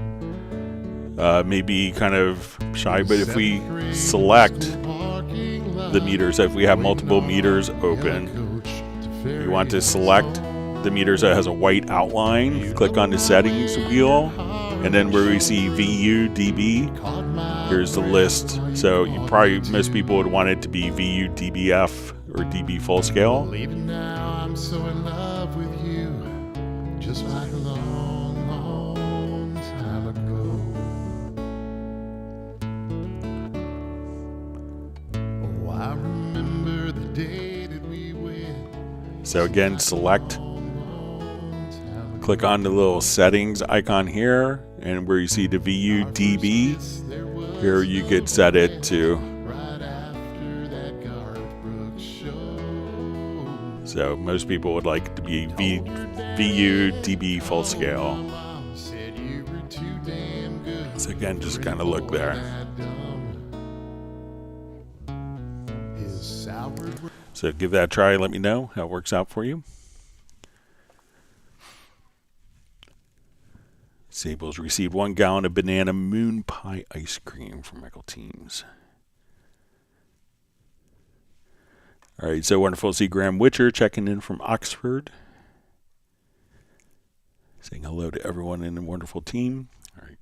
may be kind of shy, but if we select the meters, so if we have multiple meters open, we want to select the meters that has a white outline, click on the settings wheel, and then where we see VU dB, here's the list. So most people would want it to be VU dBF or dB full scale. Even now I'm so in love with you, just like a long, long time ago. Oh, I remember the day that we went. So again, select, click on the little settings icon here, and where you see the VU dB, here you could set it to. So most people would like it to be VU dB full scale. So again, just kind of look there. So give that a try, let me know how it works out for you. Sable's received 1 gallon of banana moon pie ice cream from Michael Teams. All right, so wonderful to see Graham Witcher checking in from Oxford. Saying hello to everyone in the wonderful team. All right.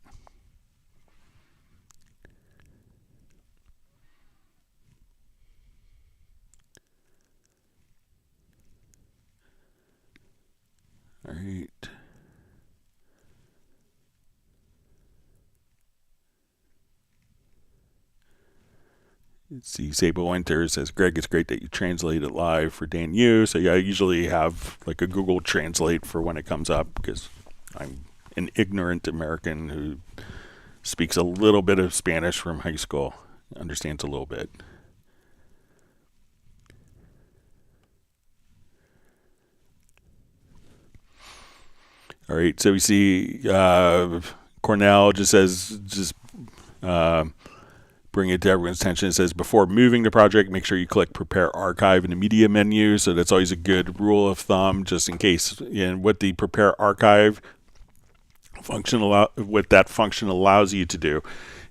All right. Let's see, Sable Winter says, Greg, it's great that you translate it live for Dan Yu. So yeah, I usually have like a Google Translate for when it comes up because I'm an ignorant American who speaks a little bit of Spanish from high school, understands a little bit. All right, so we see Cornell just says, bring it to everyone's attention. It says, before moving the project, make sure you click Prepare Archive in the Media menu. So that's always a good rule of thumb, just in case. And what the Prepare Archive function what that function allows you to do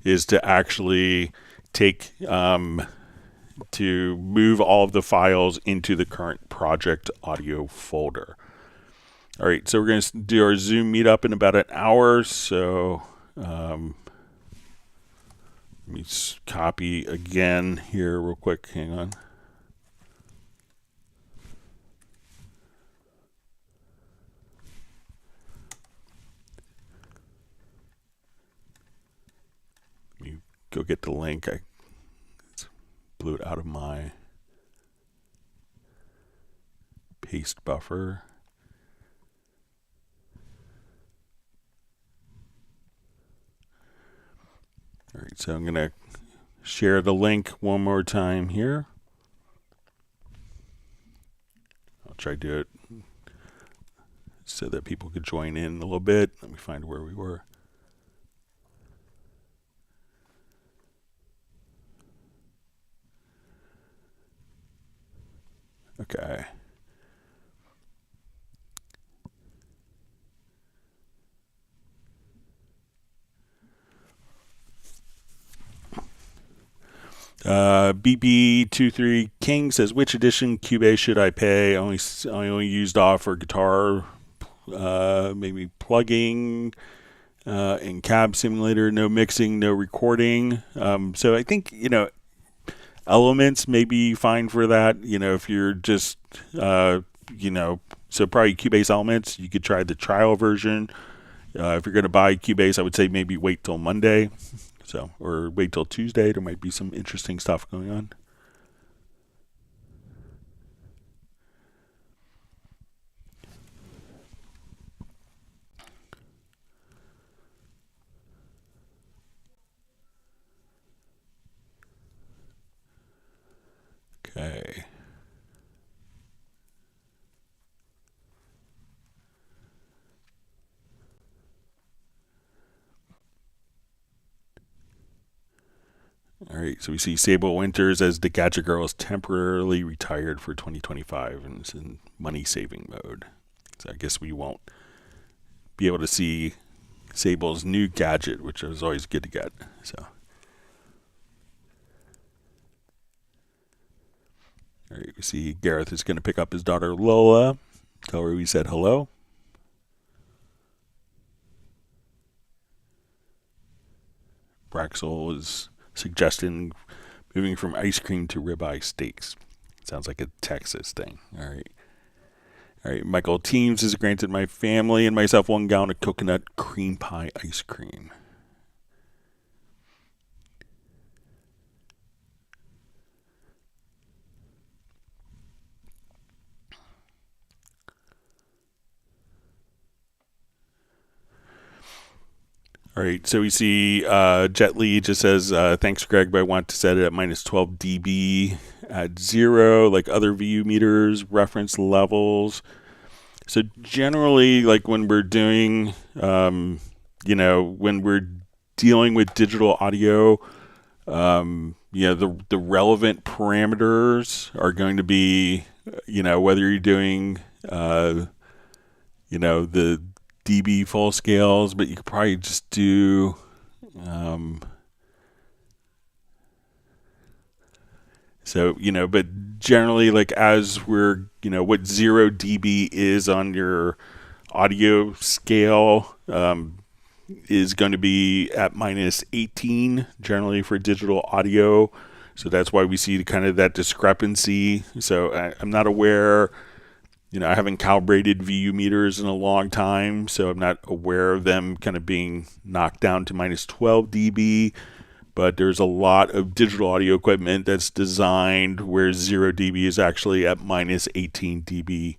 is to actually take to move all of the files into the current project audio folder. All right, so we're going to do our Zoom meetup in about an hour. So let me copy again here real quick. Hang on. Let me go get the link. I blew it out of my paste buffer. All right, so I'm going to share the link one more time here. I'll try to do it so that people could join in a little bit. Let me find where we were. Okay. BB23 King says, which edition Cubase should I pay? I only used off for guitar, maybe plugging, and cab simulator, no mixing, no recording. So I think, Elements may be fine for that. If you're just, so probably Cubase Elements, you could try the trial version. If you're going to buy Cubase, I would say maybe wait till Monday So, or wait till Tuesday. There might be some interesting stuff going on. Okay. All right, so we see Sable Winters as the Gadget Girl is temporarily retired for 2025 and is in money-saving mode. So I guess we won't be able to see Sable's new gadget, which is always good to get. So, all right, we see Gareth is going to pick up his daughter Lola. Tell her we said hello. Braxel is suggesting moving from ice cream to ribeye steaks. Sounds like a Texas thing. All right. All right. Michael Teams has granted my family and myself 1 gallon of coconut cream pie ice cream. All right, so we see Jet Li just says, thanks, Greg, but I want to set it at minus 12 dB at 0, like other VU meters, reference levels. So generally, like when we're doing, when we're dealing with digital audio, the relevant parameters are going to be, whether you're doing, the dB full scales, but you could probably just do but generally, like as we're what 0 dB is on your audio scale is going to be at minus 18 generally for digital audio, so that's why we see kind of that discrepancy. So I'm not aware. I haven't calibrated VU meters in a long time, so I'm not aware of them kind of being knocked down to minus 12 dB. But there's a lot of digital audio equipment that's designed where 0 dB is actually at minus 18 dB,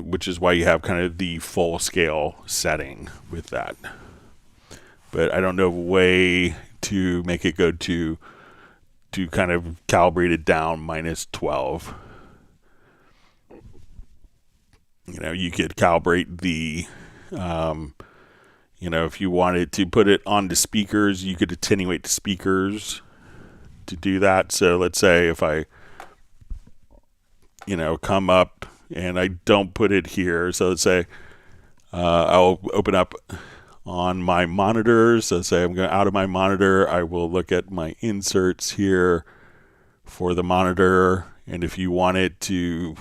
which is why you have kind of the full scale setting with that. But I don't know a way to make it go to kind of calibrate it down minus 12. You could calibrate the, if you wanted to put it on the speakers, you could attenuate the speakers to do that. So let's say if I, come up and I don't put it here. So let's say I'll open up on my monitors. So let's say I'm going out of my monitor. I will look at my inserts here for the monitor. And if you wanted to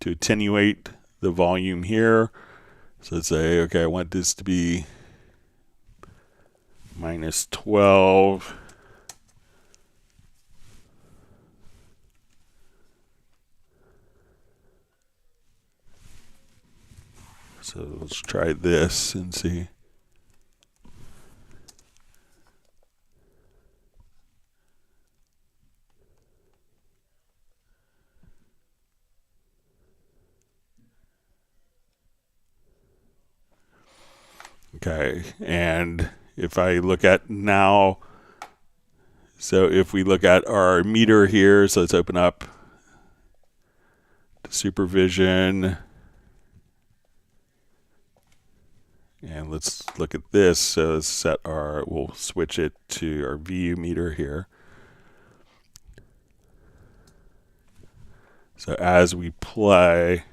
attenuate the volume here, so let's say, okay, I want this to be minus 12. So let's try this and see. Okay, and if I look at now, so if we look at our meter here, so let's open up the Supervision, and let's look at this. So let's we'll switch it to our VU meter here. So as we play,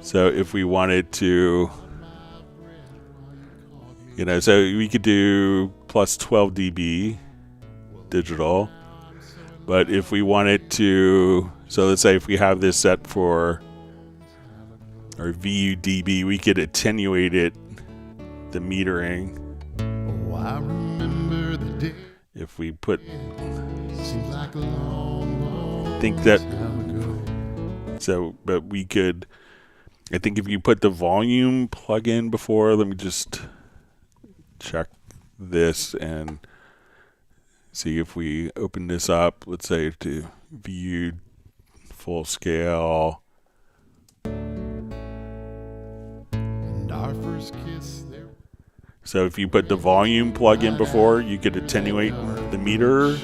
so if we wanted to, so we could do plus 12 dB digital, but if we wanted to, so let's say if we have this set for our VU dB, we could attenuate it, the metering. Oh, I remember the day. If we put, Seems like a long, long think that, time ago. so, but we could, I think if you put the volume plug in before, let me just check this and see if we open this up, let's say to view full scale. And our first kiss there. So if you put the volume plug in before, you could attenuate the meter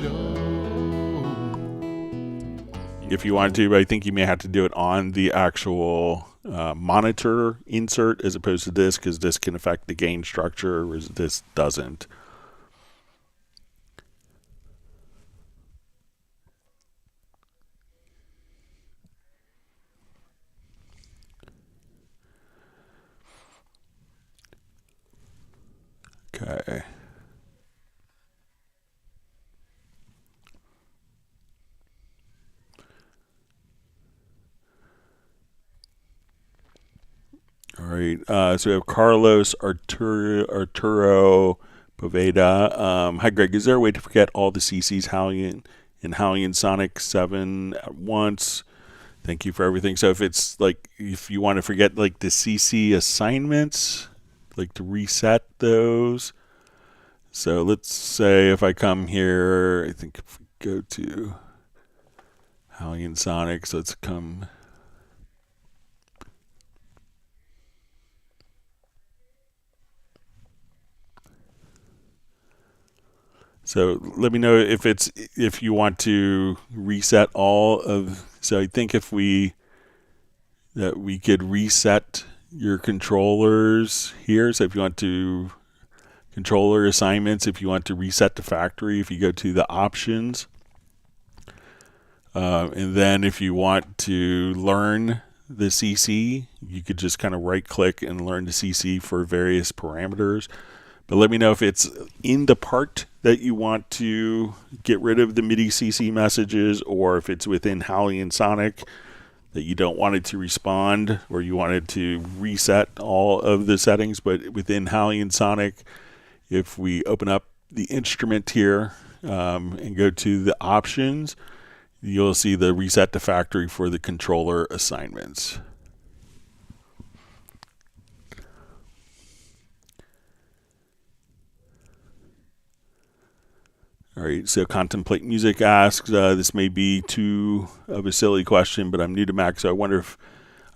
if you wanted to, but I think you may have to do it on the actual monitor insert as opposed to this, because this can affect the gain structure, whereas this doesn't. Okay. All right. So we have Carlos Arturo Poveda. Hi, Greg. Is there a way to forget all the CCs, Hallian and Hallian Sonic 7 at once? Thank you for everything. So if it's like, if you want to forget like the CC assignments, like to reset those. So let's say if I come here, I think if we go to Hallian Sonic, so let's come. So let me know if you want to reset all of. So I think if we could reset your controllers here. So if you want to controller assignments, if you want to reset the factory, if you go to the options, and then if you want to learn the CC, you could just kind of right click and learn the CC for various parameters. But let me know if it's in the part that you want to get rid of the MIDI CC messages, or if it's within Hallian Sonic that you don't want it to respond, or you wanted to reset all of the settings. But within Hallian Sonic, if we open up the instrument here and go to the options, you'll see the reset to factory for the controller assignments. All right, so Contemplate Music asks, this may be too of a silly question, but I'm new to Mac, so I wonder if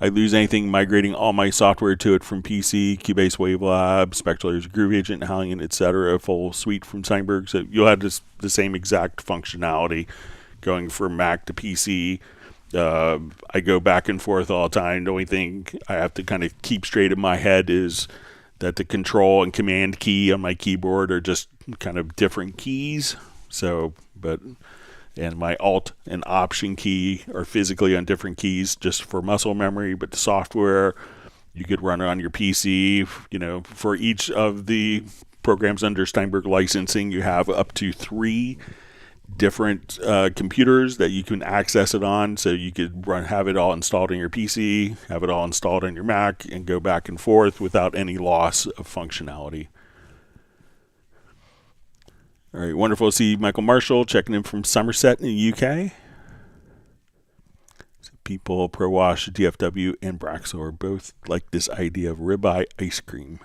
I lose anything migrating all my software to it from PC, Cubase, WaveLab, Spectral Groove Agent, Hallian, etc., full suite from Steinberg. So you'll have the same exact functionality going from Mac to PC. I go back and forth all the time. The only thing I have to kind of keep straight in my head is that the control and command key on my keyboard are just kind of different keys. So, and my alt and option key are physically on different keys just for muscle memory, but the software you could run on your PC. You know, for each of the programs under Steinberg licensing, you have up to 3 different computers that you can access it on. So you could have it all installed on your PC, have it all installed on your Mac, and go back and forth without any loss of functionality. All right, wonderful to see Michael Marshall checking in from Somerset in the UK. So people, Pro Wash, DFW, and Braxor both like this idea of ribeye ice cream.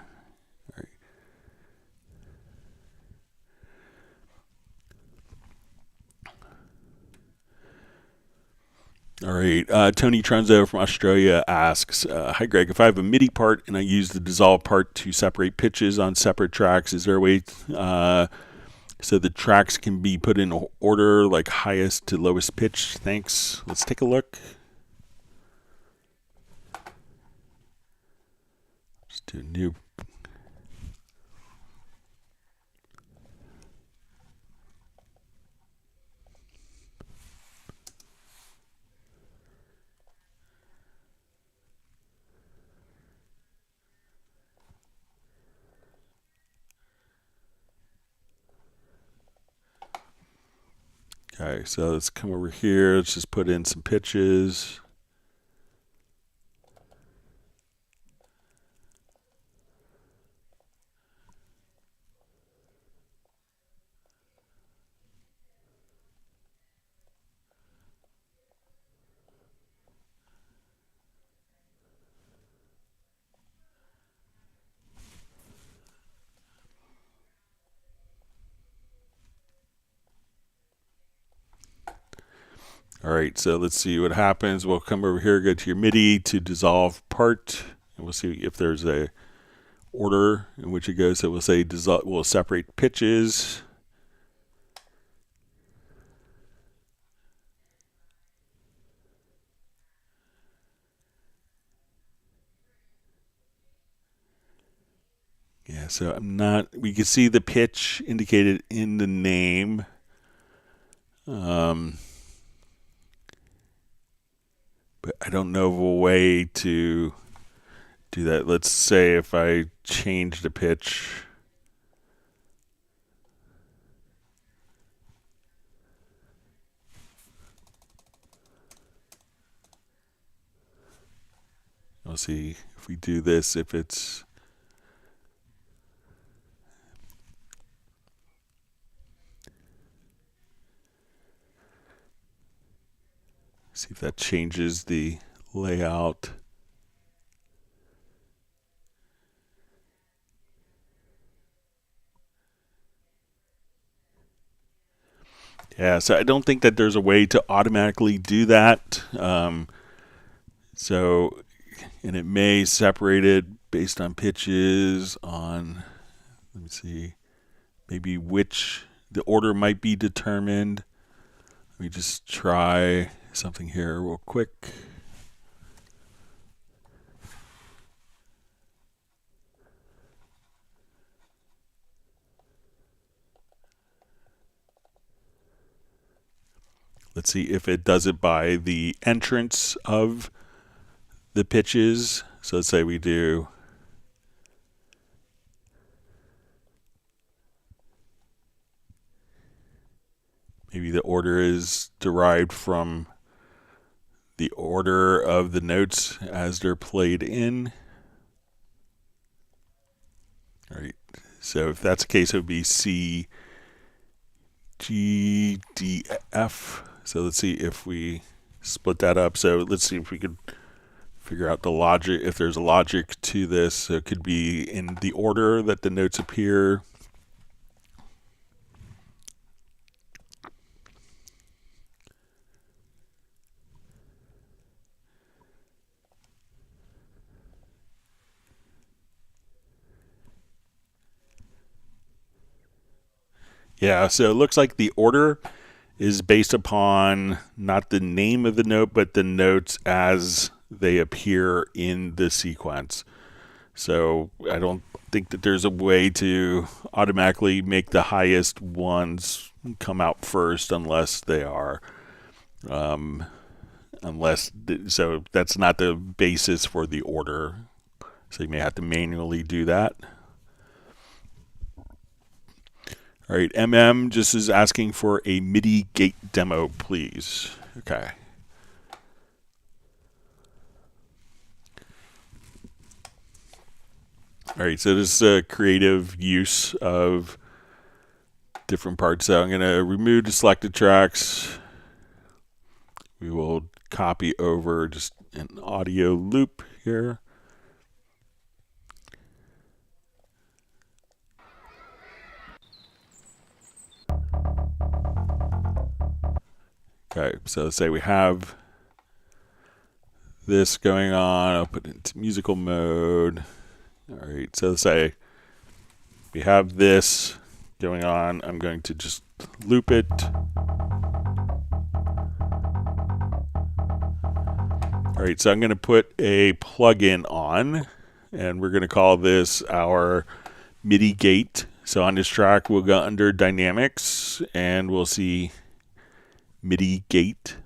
All right, Tony Trunzo from Australia asks, hi Greg, if I have a MIDI part and I use the dissolve part to separate pitches on separate tracks, is there a way so the tracks can be put in order, like highest to lowest pitch? Thanks. Let's take a look. Let's do a new. Okay, so let's come over here. Let's just put in some pitches. All right, so let's see what happens. We'll come over here, go to your MIDI to dissolve part, and we'll see if there's a order in which it goes. So we'll say dissolve, we'll separate pitches. Yeah, so I'm not, we can see the pitch indicated in the name. But I don't know of a way to do that. Let's say if I change the pitch. We'll see if we do this, if it's see if that changes the layout. Yeah, so I don't think that there's a way to automatically do that. So, and it may separate it based on pitches, on, let me see, maybe which the order might be determined. Let me just try something here real quick. Let's see if it does it by the entrance of the pitches. So let's say we do maybe the order is derived from the order of the notes as they're played in. All right. So if that's the case, it would be C, G, D, F. So let's see if we split that up. So let's see if we could figure out the logic, if there's a logic to this. So it could be in the order that the notes appear. Yeah, so it looks like the order is based upon not the name of the note, but the notes as they appear in the sequence. So I don't think that there's a way to automatically make the highest ones come out first unless they are. So that's not the basis for the order. So you may have to manually do that. All right, MM just is asking for a MIDI gate demo, please. Okay. All right, so this is a creative use of different parts. So I'm going to remove the selected tracks. We will copy over just an audio loop here. Okay, so let's say we have this going on. I'll put it into musical mode. All right, so let's say we have this going on. I'm going to just loop it. All right, so I'm going to put a plugin on, and we're going to call this our MIDI gate. So on this track, we'll go under Dynamics, and we'll see MIDI gate.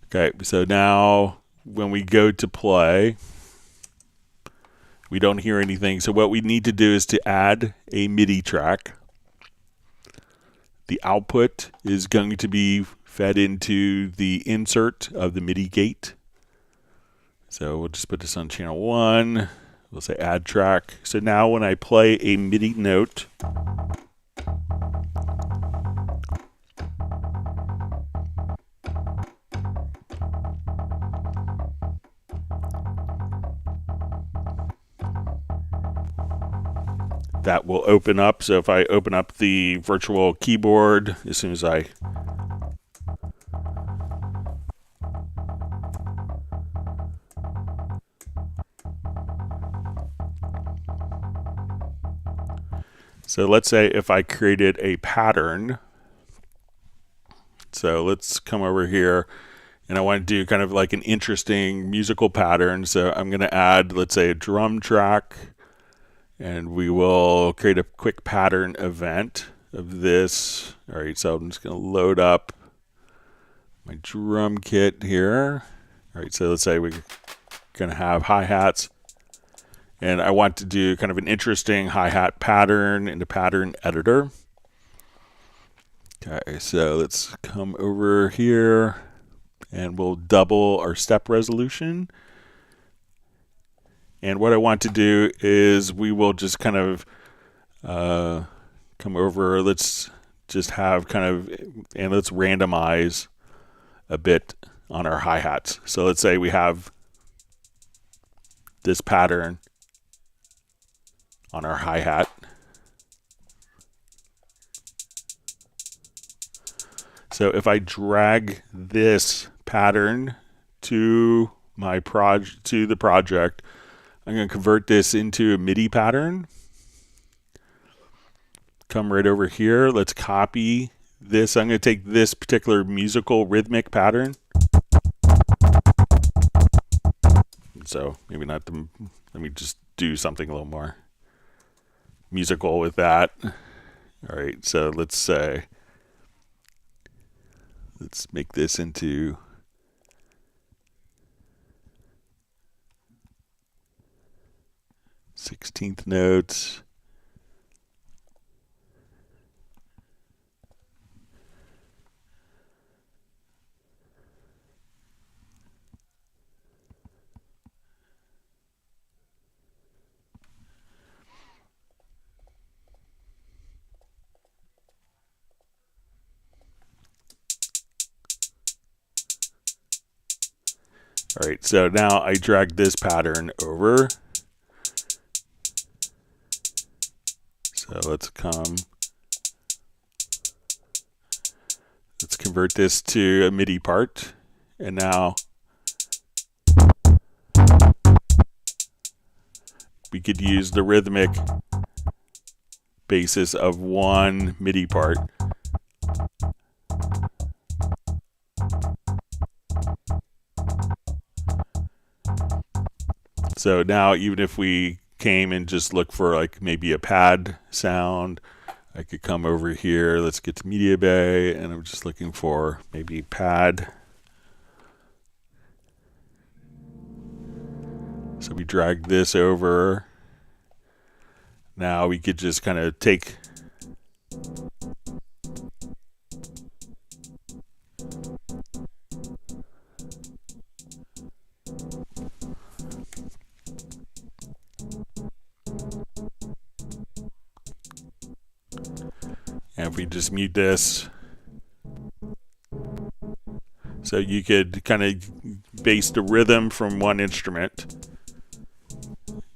Okay, so now when we go to play, we don't hear anything. So what we need to do is to add a MIDI track. The output is going to be fed into the insert of the MIDI gate. So we'll just put this on channel 1. We'll say add track. So now when I play a MIDI note, that will open up. So if I open up the virtual keyboard, as soon as I So let's say if I created a pattern. So let's come over here, and I want to do kind of like an interesting musical pattern. So I'm going to add, let's say, a drum track, and we will create a quick pattern event of this. All right, so I'm just going to load up my drum kit here. All right, so let's say we're going to have hi-hats, and I want to do kind of an interesting hi-hat pattern in the pattern editor. Okay, so let's come over here, and we'll double our step resolution. And what I want to do is we will just kind of come over, let's just have kind of, and let's randomize a bit on our hi-hats. So let's say we have this pattern on our hi-hat. So if I drag this pattern to my the project, I'm going to convert this into a MIDI pattern. Come right over here. Let's copy this. I'm going to take this particular musical rhythmic pattern. So maybe not the, let me just do something a little more musical with that. All right, so let's say, let's make this into 16th notes. All right, so now I drag this pattern over. So let's convert this to a MIDI part. And now we could use the rhythmic basis of one MIDI part. So now even if we came and just look for like maybe a pad sound, I could come over here. Let's get to MediaBay, and I'm just looking for maybe pad. So we drag this over. Now we could just kind of take and if we just mute this, so you could kind of base the rhythm from one instrument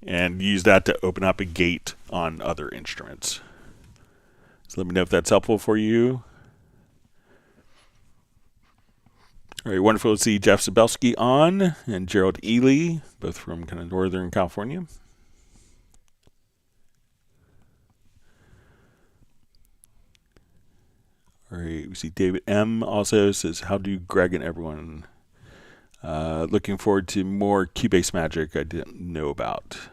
and use that to open up a gate on other instruments. So let me know if that's helpful for you. All right, wonderful to see Jeff Zabelski on and Gerald Ely, both from kind of Northern California. All right, we see David M. also says, how do Greg and everyone? Looking forward to more Cubase magic I didn't know about.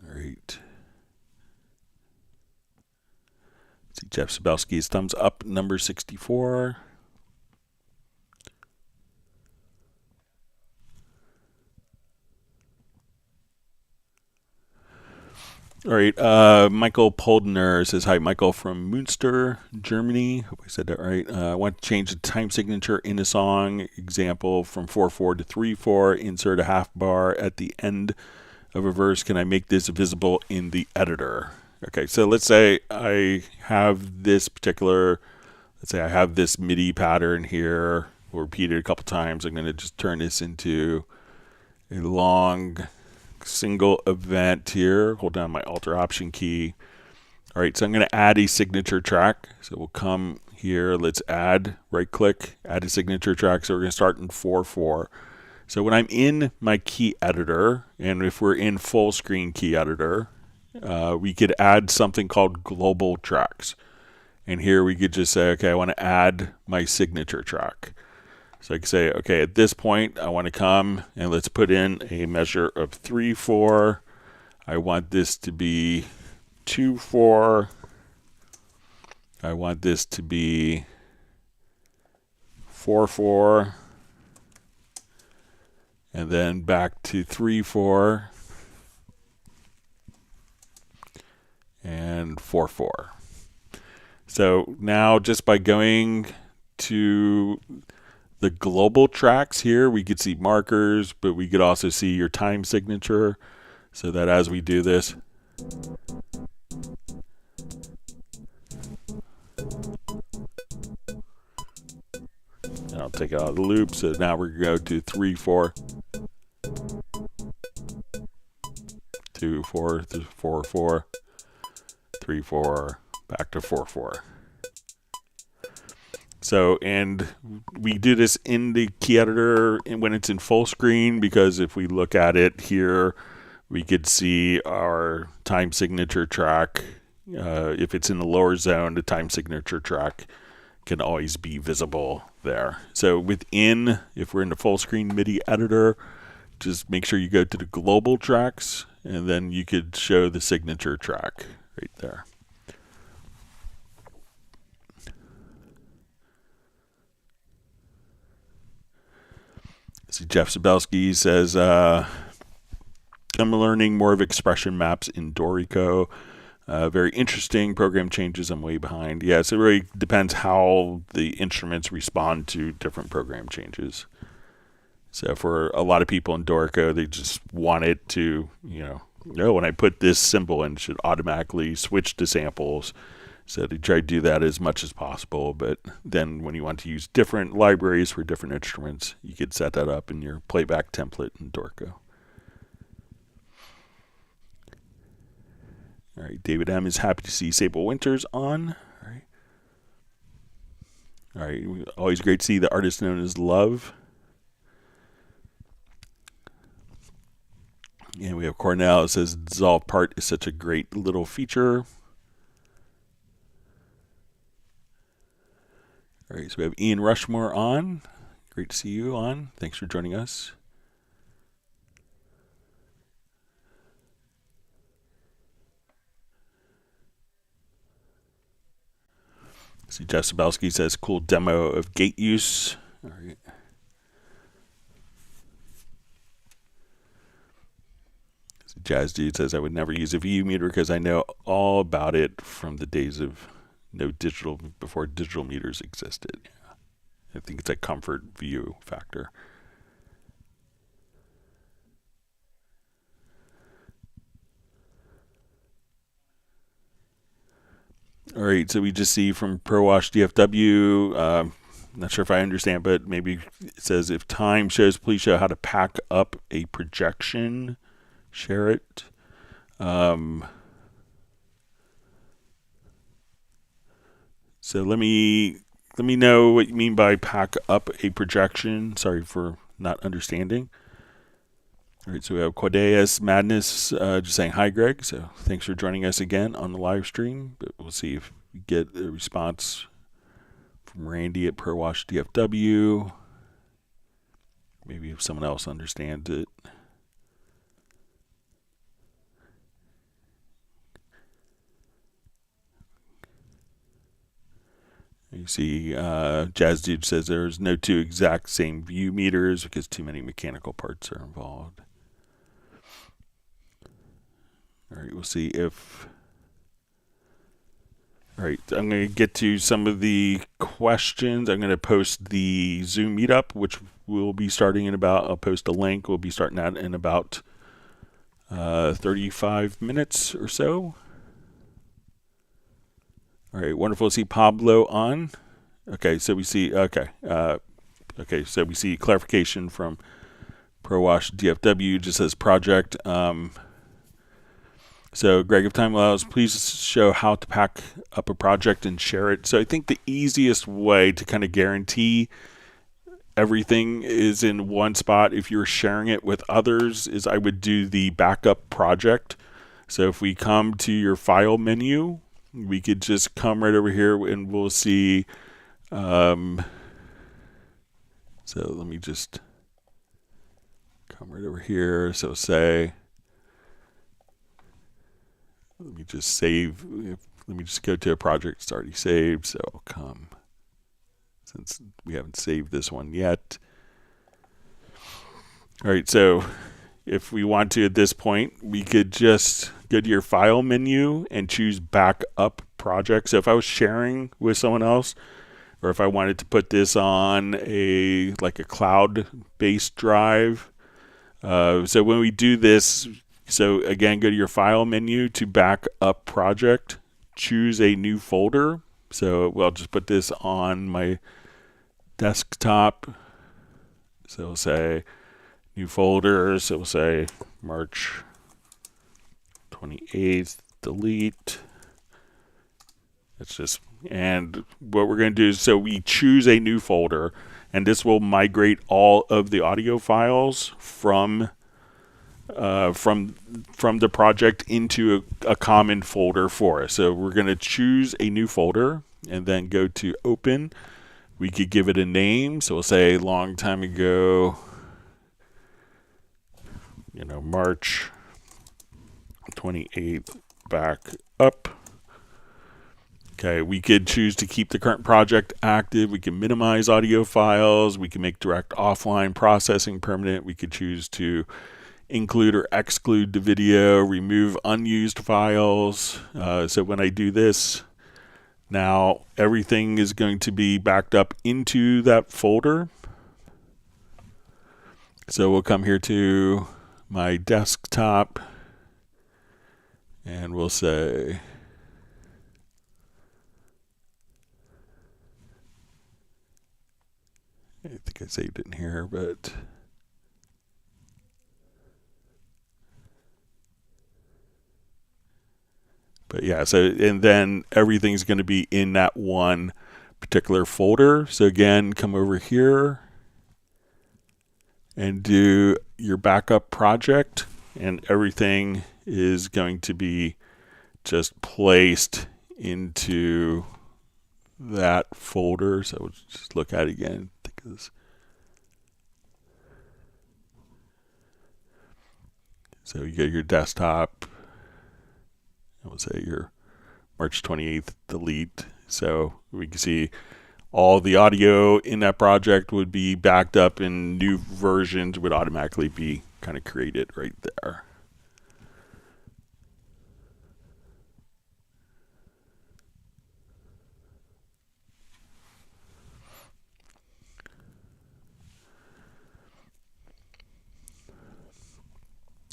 All right. See Jeff Sabelski's thumbs up, number 64. All right, Michael Poldner says, hi, Michael from Münster, Germany. Hope I said that right. I want to change the time signature in a song, example from 4/4 to 3/4, insert a half bar at the end of a verse. Can I make this visible in the editor? Okay, so let's say I have this particular, let's say I have this MIDI pattern here, We'll repeat it a couple times. I'm going to just turn this into a long single event here. Hold down my Alt or Option key. All right, so I'm going to add a signature track. So we'll come here. Let's add, right click, add a signature track. So we're going to start in 4/4. So when I'm in my key editor, and if we're in full screen key editor, we could add something called global tracks. And here we could just say, okay, I want to add my signature track. So I can say, okay, at this point, I want to come and let's put in a measure of 3/4. I want this to be 2/4. I want this to be 4/4. And then back to 3/4 and 4/4. So now just by going to the global tracks here, we could see markers, but we could also see your time signature, so that as we do this, and I'll take it out of the loop. So now we're going to go to 3/4, 2/4, 4/4, 3/4, back to 4/4. So, and we do this in the key editor when it's in full screen, because if we look at it here, we could see our time signature track. If it's in the lower zone, the time signature track can always be visible there. So within, if we're in the full screen MIDI editor, just make sure you go to the global tracks, and then you could show the signature track right there. See, Jeff Zabelski says, I'm learning more of expression maps in Dorico. Very interesting. Program changes, I'm way behind. Yeah, so it really depends how the instruments respond to different program changes. So for a lot of people in Dorico, they just want it to, when I put this symbol in, it should automatically switch to samples. So they try to do that as much as possible. But then when you want to use different libraries for different instruments, you could set that up in your playback template in Dorico. All right, David M. is happy to see Sable Winters on. All right, always great to see the artist known as Love. And we have Cornell. It says Dissolve Part is such a great little feature. All right, so we have Ian Rushmore on. Great to see you on. Thanks for joining us. See, Jeff Sabelski says, cool demo of gate use. All right. See, Jazz Dude says, I would never use a VU meter because I know all about it from the days of before digital meters existed. Yeah. I think it's a comfort VU factor. All right, so we just see from ProWash DFW, not sure if I understand, but maybe it says if time shows, please show how to pack up a projection. Share it. So let me know what you mean by pack up a projection. Sorry for not understanding. All right, so we have Quadeus Madness just saying hi, Greg. So thanks for joining us again on the live stream. But we'll see if we get a response from Randy at ProWash DFW. Maybe if someone else understands it. You see, Jazz Dude says there's no two exact same VU meters because too many mechanical parts are involved. All right, we'll see if... All right, I'm going to get to some of the questions. I'm going to post the Zoom meetup, which will be starting in about... I'll post a link. We'll be starting that in about 35 minutes or so. All right, wonderful to see Pablo on. Okay, so we see, okay. Okay, so we see clarification from ProWash DFW, just says project. So Greg, if time allows, please show how to pack up a project and share it. So I think the easiest way to kind of guarantee everything is in one spot if you're sharing it with others is I would do the backup project. So if we come to your file menu, we could just come right over here and we'll see. So let me just come right over here. So say, let me just save. Let me just go to a project that's already saved. So I'll come, since we haven't saved this one yet. All right, so if we want to at this point, we could just go to your file menu and choose backup project. So if I was sharing with someone else, or if I wanted to put this on a cloud-based drive. So when we do this, so again, go to your file menu to back up project, choose a new folder. So I'll just put this on my desktop. So we'll say new folder. So we'll say March 28th, delete. It's just, and what we're going to do is, so we choose a new folder, and this will migrate all of the audio files from the project into a common folder for us. So we're going to choose a new folder and then go to open. We could give it a name. So we'll say long time ago, March 28th back up. Okay, we could choose to keep the current project active. We can minimize audio files. We can make direct offline processing permanent. We could choose to include or exclude the video, remove unused files. So when I do this, now everything is going to be backed up into that folder. So we'll come here to my desktop and we'll say, I think I saved it in here, but yeah, so, and then everything's going to be in that one particular folder. So again, come over here and do your backup project, and everything is going to be just placed into that folder. So we'll just look at it again. So you get your desktop, I would say your March 28th delete. So we can see all the audio in that project would be backed up, and new versions would automatically be kind of created right there.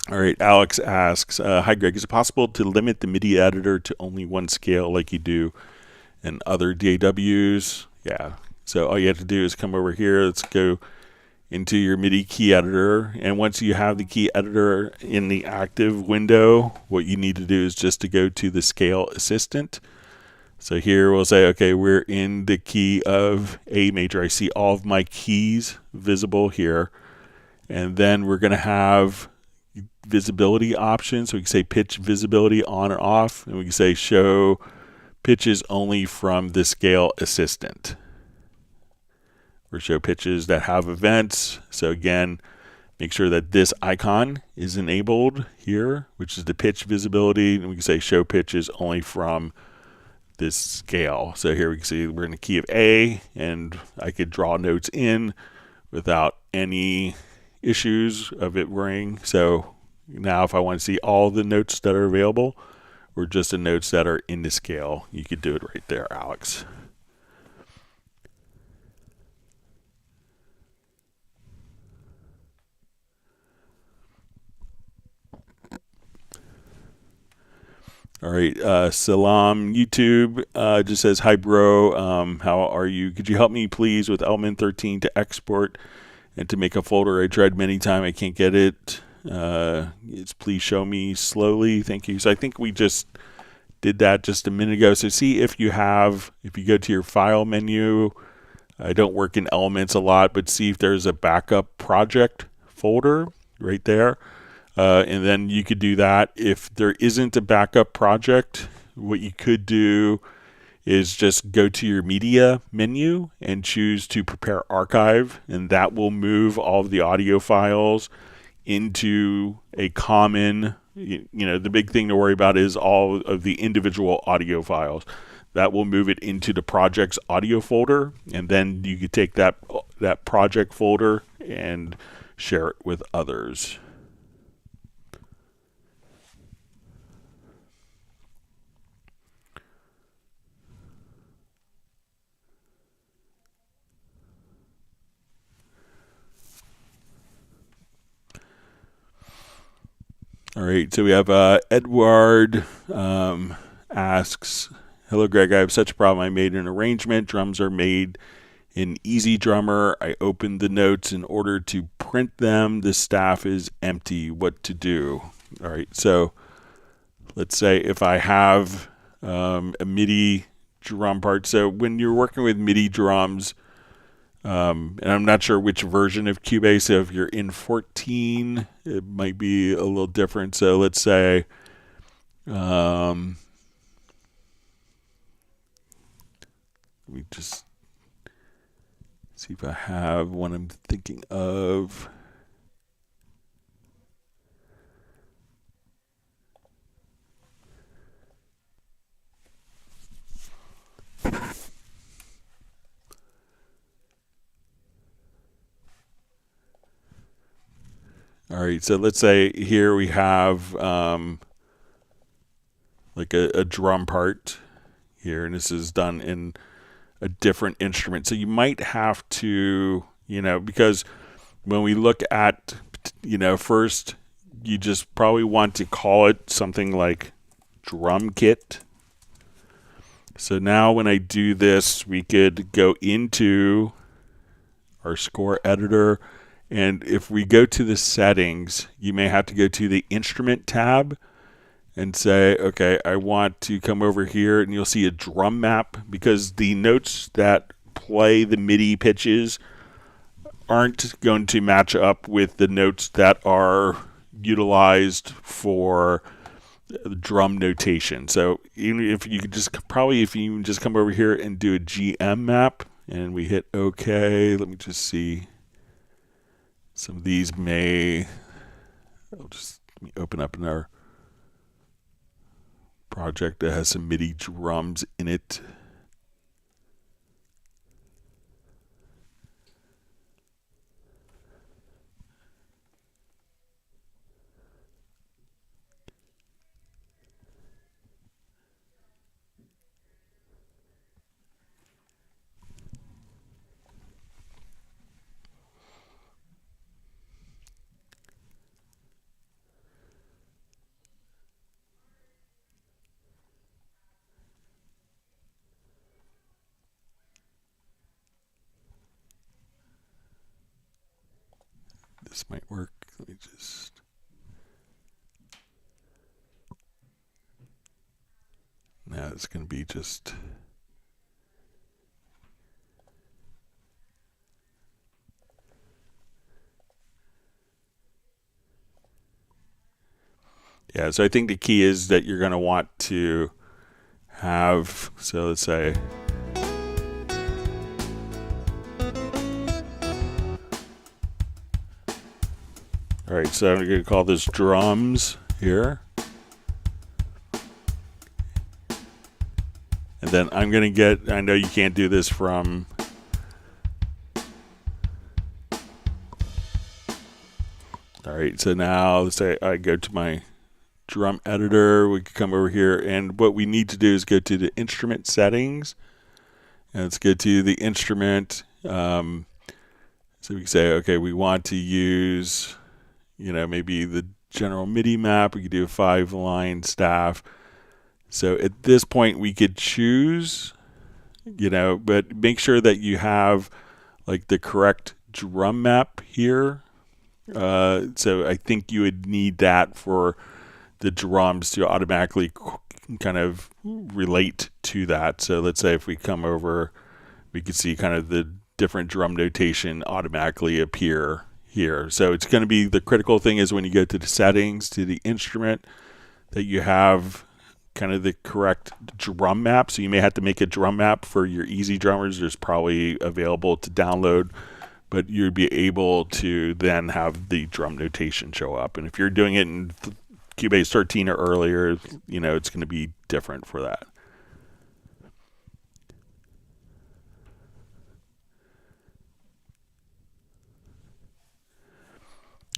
All right, Alex asks, hi Greg, is it possible to limit the MIDI editor to only one scale like you do in other DAWs? Yeah, so all you have to do is come over here, let's go into your MIDI key editor, and once you have the key editor in the active window, what you need to do is just to go to the scale assistant. So here we'll say, okay, we're in the key of A major. I see all of my keys visible here, and then we're going to have visibility options. So we can say pitch visibility on or off, and we can say show pitches only from the scale assistant, or show pitches that have events. So again, make sure that this icon is enabled here, which is the pitch visibility, and we can say show pitches only from this scale. So here we can see we're in the key of A, and I could draw notes in without any issues of it ring. So now if I want to see all the notes that are available or just the notes that are in the scale, you could do it right there, Alex. All right, Salam YouTube just says, hi bro, how are you? Could you help me please with Element 13 to export and to make a folder? I tried many times, I can't get it. It's please show me slowly, thank you. So I think we just did that just a minute ago. So see if you go to your file menu, I don't work in Elements a lot, but see if there's a backup project folder right there. And then you could do that. If there isn't a backup project, what you could do is just go to your media menu and choose to prepare archive, and that will move all of the audio files into a common, the big thing to worry about is all of the individual audio files. That will move it into the project's audio folder, and then you could take that project folder and share it with others. All right, so we have Edward asks, hello Greg, I have such a problem. I made an arrangement. Drums are made in Easy Drummer. I opened the notes in order to print them. The staff is empty. What to do? All right, so let's say if I have a MIDI drum part. So when you're working with MIDI drums, and I'm not sure which version of Cubase, so if you're in 14, it might be a little different. So let's say, let me just see if I have one I'm thinking of. All right, so let's say here we have like a drum part here, and this is done in a different instrument. So you might have to, because when we look at, first you just probably want to call it something like drum kit. So now when I do this, we could go into our score editor, and if we go to the settings, you may have to go to the instrument tab and say, okay, I want to come over here, and you'll see a drum map, because the notes that play the MIDI pitches aren't going to match up with the notes that are utilized for drum notation. So even if you could just if you just come over here and do a GM map, and we hit OK, let me just see. Some of these let me open up in our project that has some MIDI drums in it. This might work. Let me just. Now it's going to be just. Yeah, so I think the key is that you're going to want to have, so let's say, all right, so I'm going to call this drums here. And then I'm going to get, I know you can't do this from, all right, so now let's say I go to my drum editor. We can come over here, and what we need to do is go to the instrument settings, and let's go to the instrument. So we can say, okay, we want to use, maybe the general MIDI map. We could do a 5-line staff. So at this point we could choose, but make sure that you have like the correct drum map here. So I think you would need that for the drums to automatically kind of relate to that. So let's say if we come over, we could see kind of the different drum notation automatically appear here. So it's going to be, the critical thing is when you go to the settings, to the instrument, that you have kind of the correct drum map. So you may have to make a drum map for your easy drummers. There's probably available to download, but you'd be able to then have the drum notation show up. And if you're doing it in Cubase 13 or earlier, it's going to be different for that.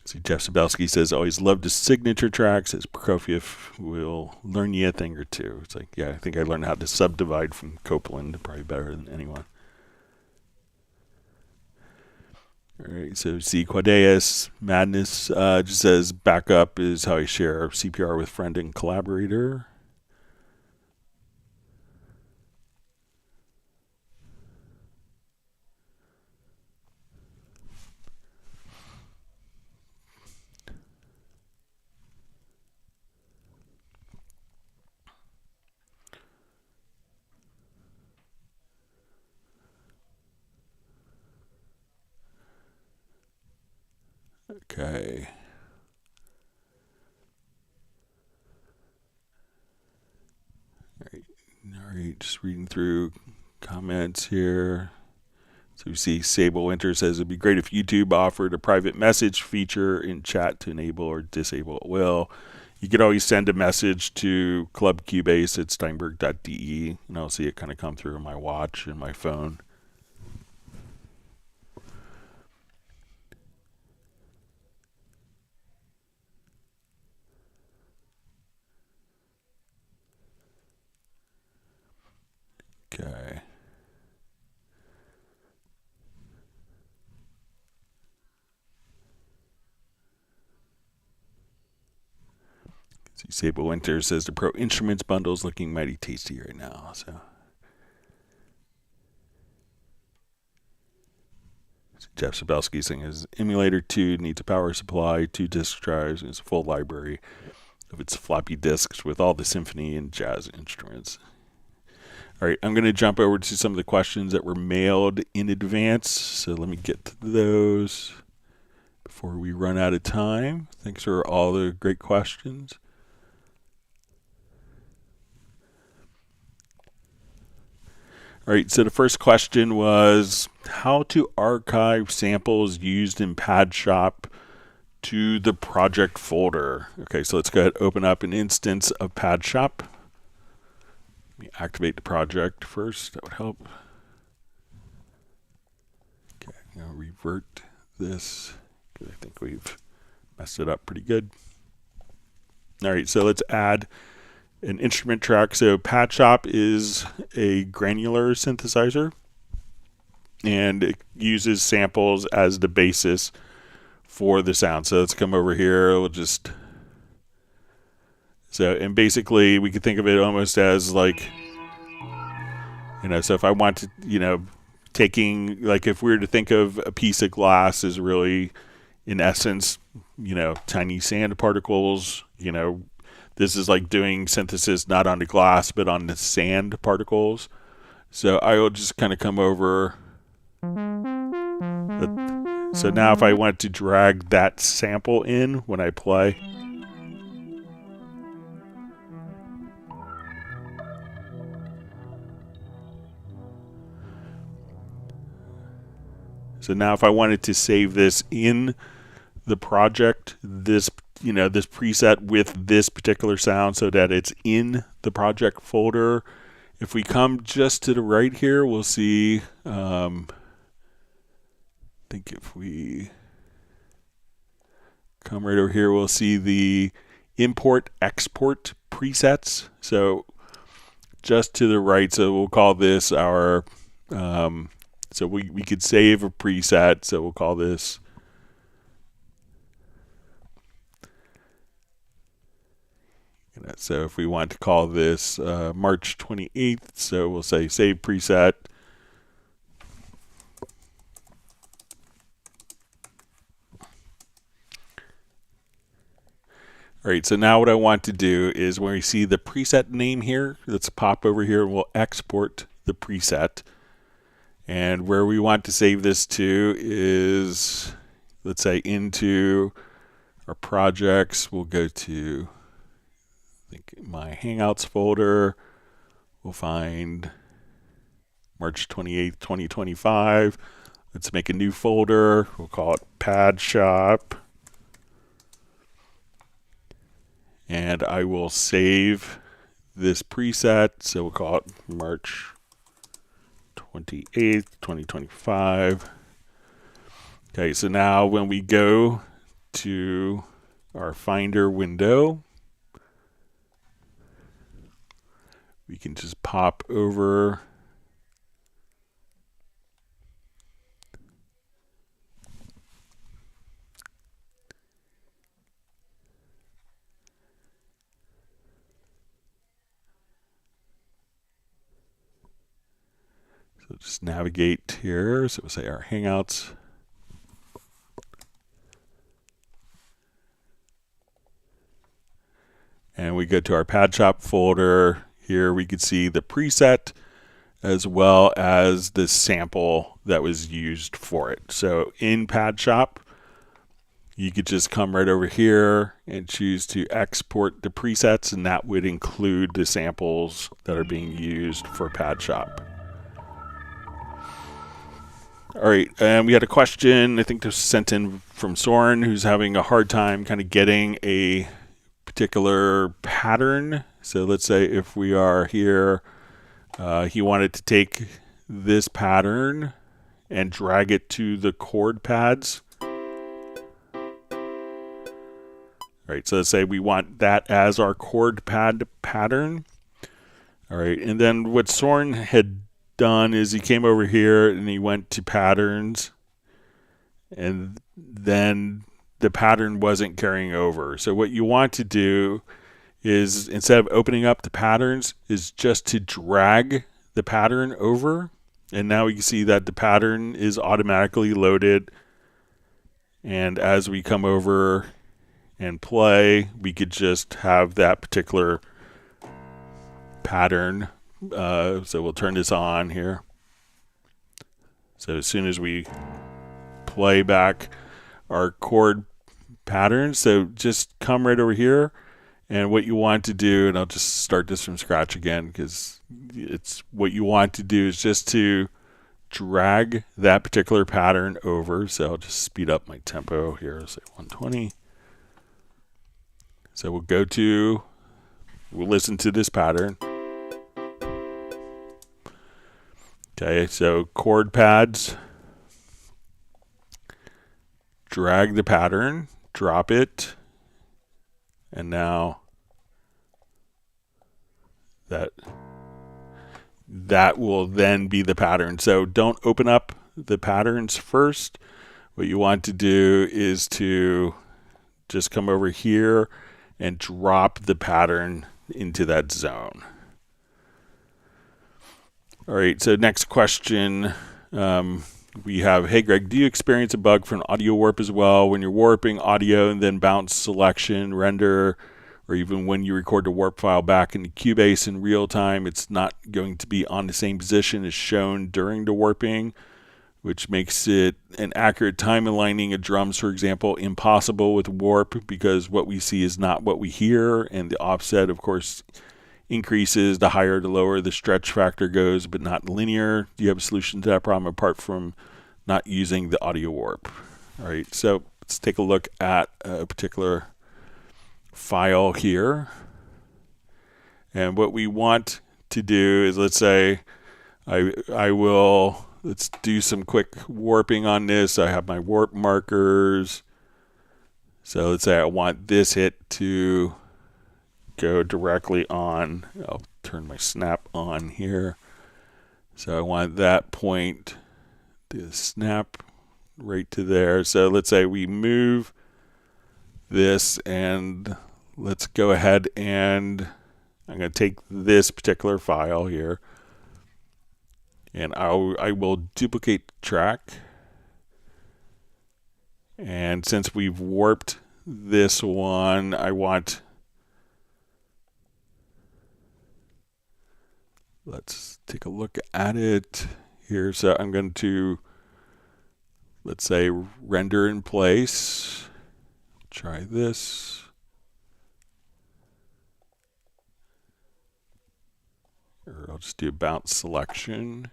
See, Jeff Sabelski says, always loved his signature tracks. Says Prokofiev will learn you a thing or two. It's like, yeah, I think I learned how to subdivide from Copeland probably better than anyone. All right, so see, Quadeus Madness just says, backup is how I share CPR with friend and collaborator. Okay. All right, just reading through comments here. So we see Sable Winter says, it'd be great if YouTube offered a private message feature in chat to enable or disable at will. You could always send a message to clubcubase@steinberg.de, and I'll see it kind of come through on my watch and my phone. Okay. See, Sable Winter says the Pro Instruments bundle is looking mighty tasty right now. So Jeff Sabelski saying his emulator 2 needs a power supply, 2 disk drives, and it's a full library of its floppy disks with all the symphony and jazz instruments. All right, I'm going to jump over to some of the questions that were mailed in advance. So let me get to those before we run out of time. Thanks for all the great questions. All right, so the first question was how to archive samples used in PadShop to the project folder. Okay, so let's go ahead and open up an instance of PadShop. Let me activate the project first. That would help. Okay, I'm going to revert this because I think we've messed it up pretty good. All right, so let's add an instrument track. So PadShop is a granular synthesizer, and it uses samples as the basis for the sound. So let's come over here. We'll just... and basically we could think of it almost as like, so if I want to, taking, like if we were to think of a piece of glass as really, in essence, tiny sand particles, this is like doing synthesis not on the glass, but on the sand particles. So I will just kind of come over. So now if I want to drag that sample in when I play, so now if I wanted to save this in the project, this preset with this particular sound so that it's in the project folder, if we come just to the right here, we'll see, I think if we come right over here, we'll see the import export presets. So just to the right, so we'll call this our, so we could save a preset, so we'll call this So if we want to call this March 28th, so we'll say save preset. All right, so now what I want to do is when we see the preset name here, let's pop over here and we'll export the preset. And where we want to save this to is, let's say, into our projects. We'll go to, I think, my Hangouts folder. We'll find March 28th, 2025. Let's make a new folder. We'll call it PadShop. And I will save this preset. So we'll call it March 28th, 2025. Okay, so now when we go to our Finder window, we can just pop over so just navigate here. So we'll say our Hangouts. And we go to our PadShop folder. Here we could see the preset as well as the sample that was used for it. So in PadShop, you could just come right over here and choose to export the presets, and that would include the samples that are being used for PadShop. All right, and we had a question, I think this was sent in from Soren, who's having a hard time kind of getting a particular pattern. So let's say if we are here, he wanted to take this pattern and drag it to the chord pads. All right, so let's say we want that as our chord pad pattern. All right, and then what Soren had done is he came over here and he went to patterns, and then the pattern wasn't carrying over. So what you want to do is, instead of opening up the patterns, is just to drag the pattern over, and now you can see that the pattern is automatically loaded. And as we come over and play, we could just have that particular pattern. So we'll turn this on here. So as soon as we play back our chord patterns, so just come right over here, and what you want to do, and I'll just start this from scratch again because it's what you want to do is just to drag that particular pattern over. So I'll just speed up my tempo here, say 120. So we'll listen to this pattern. Okay, so chord pads, drag the pattern, drop it, and now that will then be the pattern. So don't open up the patterns first. What you want to do is to just come over here and drop the pattern into that zone. All right, so next question we have, hey Greg, do you experience a bug from audio warp as well when you're warping audio and then bounce selection, render, or even when you record the warp file back into Cubase in real time, it's not going to be on the same position as shown during the warping, which makes it an accurate time aligning of drums, for example, impossible with warp because what we see is not what we hear, and the offset, of course, increases the higher the lower the stretch factor goes, but not linear. Do you have a solution to that problem apart from not using the audio warp? All right, so let's take a look at a particular file here. And what we want to do is, let's say let's do some quick warping on this. I have my warp markers. So let's say I want this hit to go directly on. I'll turn my snap on here. So I want that point to snap right to there. So let's say we move this, and let's go ahead and I'm going to take this particular file here, and I will duplicate the track. And since we've warped this one, let's take a look at it here. So I'm going to, let's say, render in place. Try this. Or I'll just do bounce selection.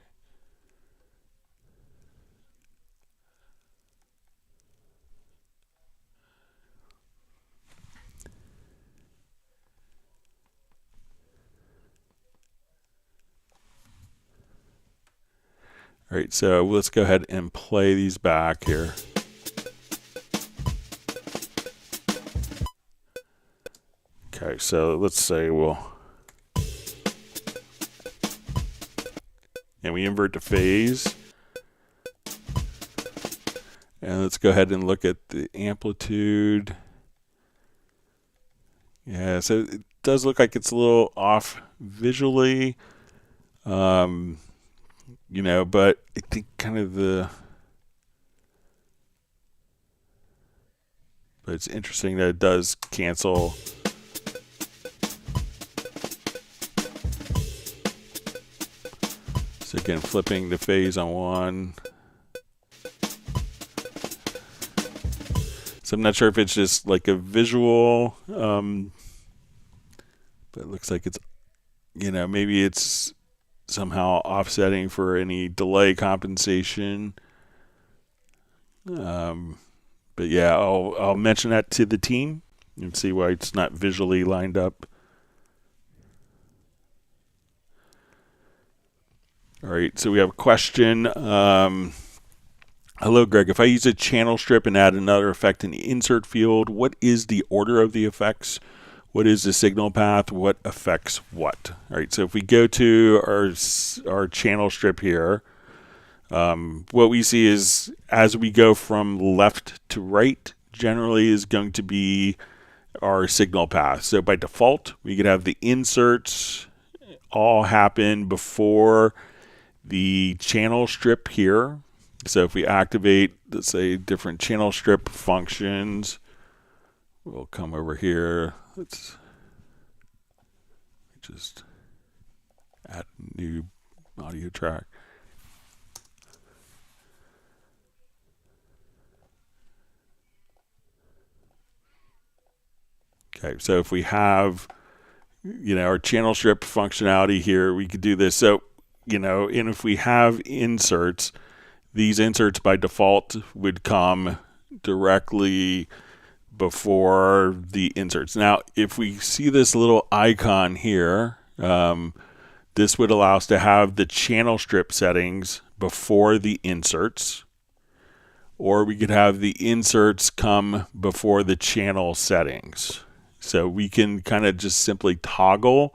All right, so let's go ahead and play these back here. Okay, so let's say and we invert the phase. And let's go ahead and look at the amplitude. Yeah, so it does look like it's a little off visually. You know, but I think kind of but it's interesting that it does cancel. So again, flipping the phase on one. So I'm not sure if it's just like a visual, but it looks like it's, you know, maybe it's somehow offsetting for any delay compensation. But yeah, I'll mention that to the team and see why it's not visually lined up. All right, so we have a question. Hello, Greg. If I use a channel strip and add another effect in the insert field, what is the order of the effects? What is the signal path? What affects what? All right, so if we go to our channel strip here, what we see is as we go from left to right, generally is going to be our signal path. So by default, we could have the inserts all happen before the channel strip here. So if we activate, let's say, different channel strip functions, we'll come over here. Let's just add a new audio track. Okay, so if we have, you know, our channel strip functionality here, we could do this. So, you know, and if we have inserts, these inserts by default would come directly before the inserts. Now, if we see this little icon here, this would allow us to have the channel strip settings before the inserts, or we could have the inserts come before the channel settings. So we can kind of just simply toggle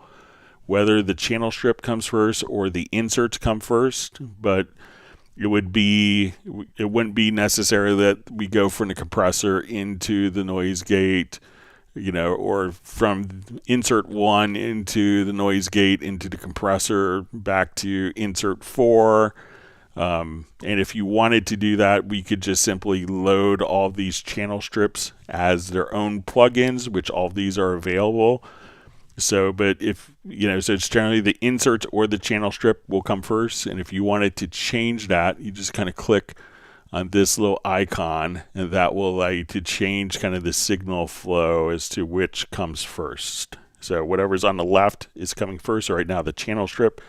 whether the channel strip comes first or the inserts come first, but it wouldn't be necessary that we go from the compressor into the noise gate, you know, or from insert 1 into the noise gate into the compressor back to insert 4. And if you wanted to do that, we could just simply load all of these channel strips as their own plugins, which all of these are available. So, but if, you know, so it's generally the inserts or the channel strip will come first. And if you wanted to change that, you just kind of click on this little icon, and that will allow you to change kind of the signal flow as to which comes first. So whatever's on the left is coming first. So right now the channel strip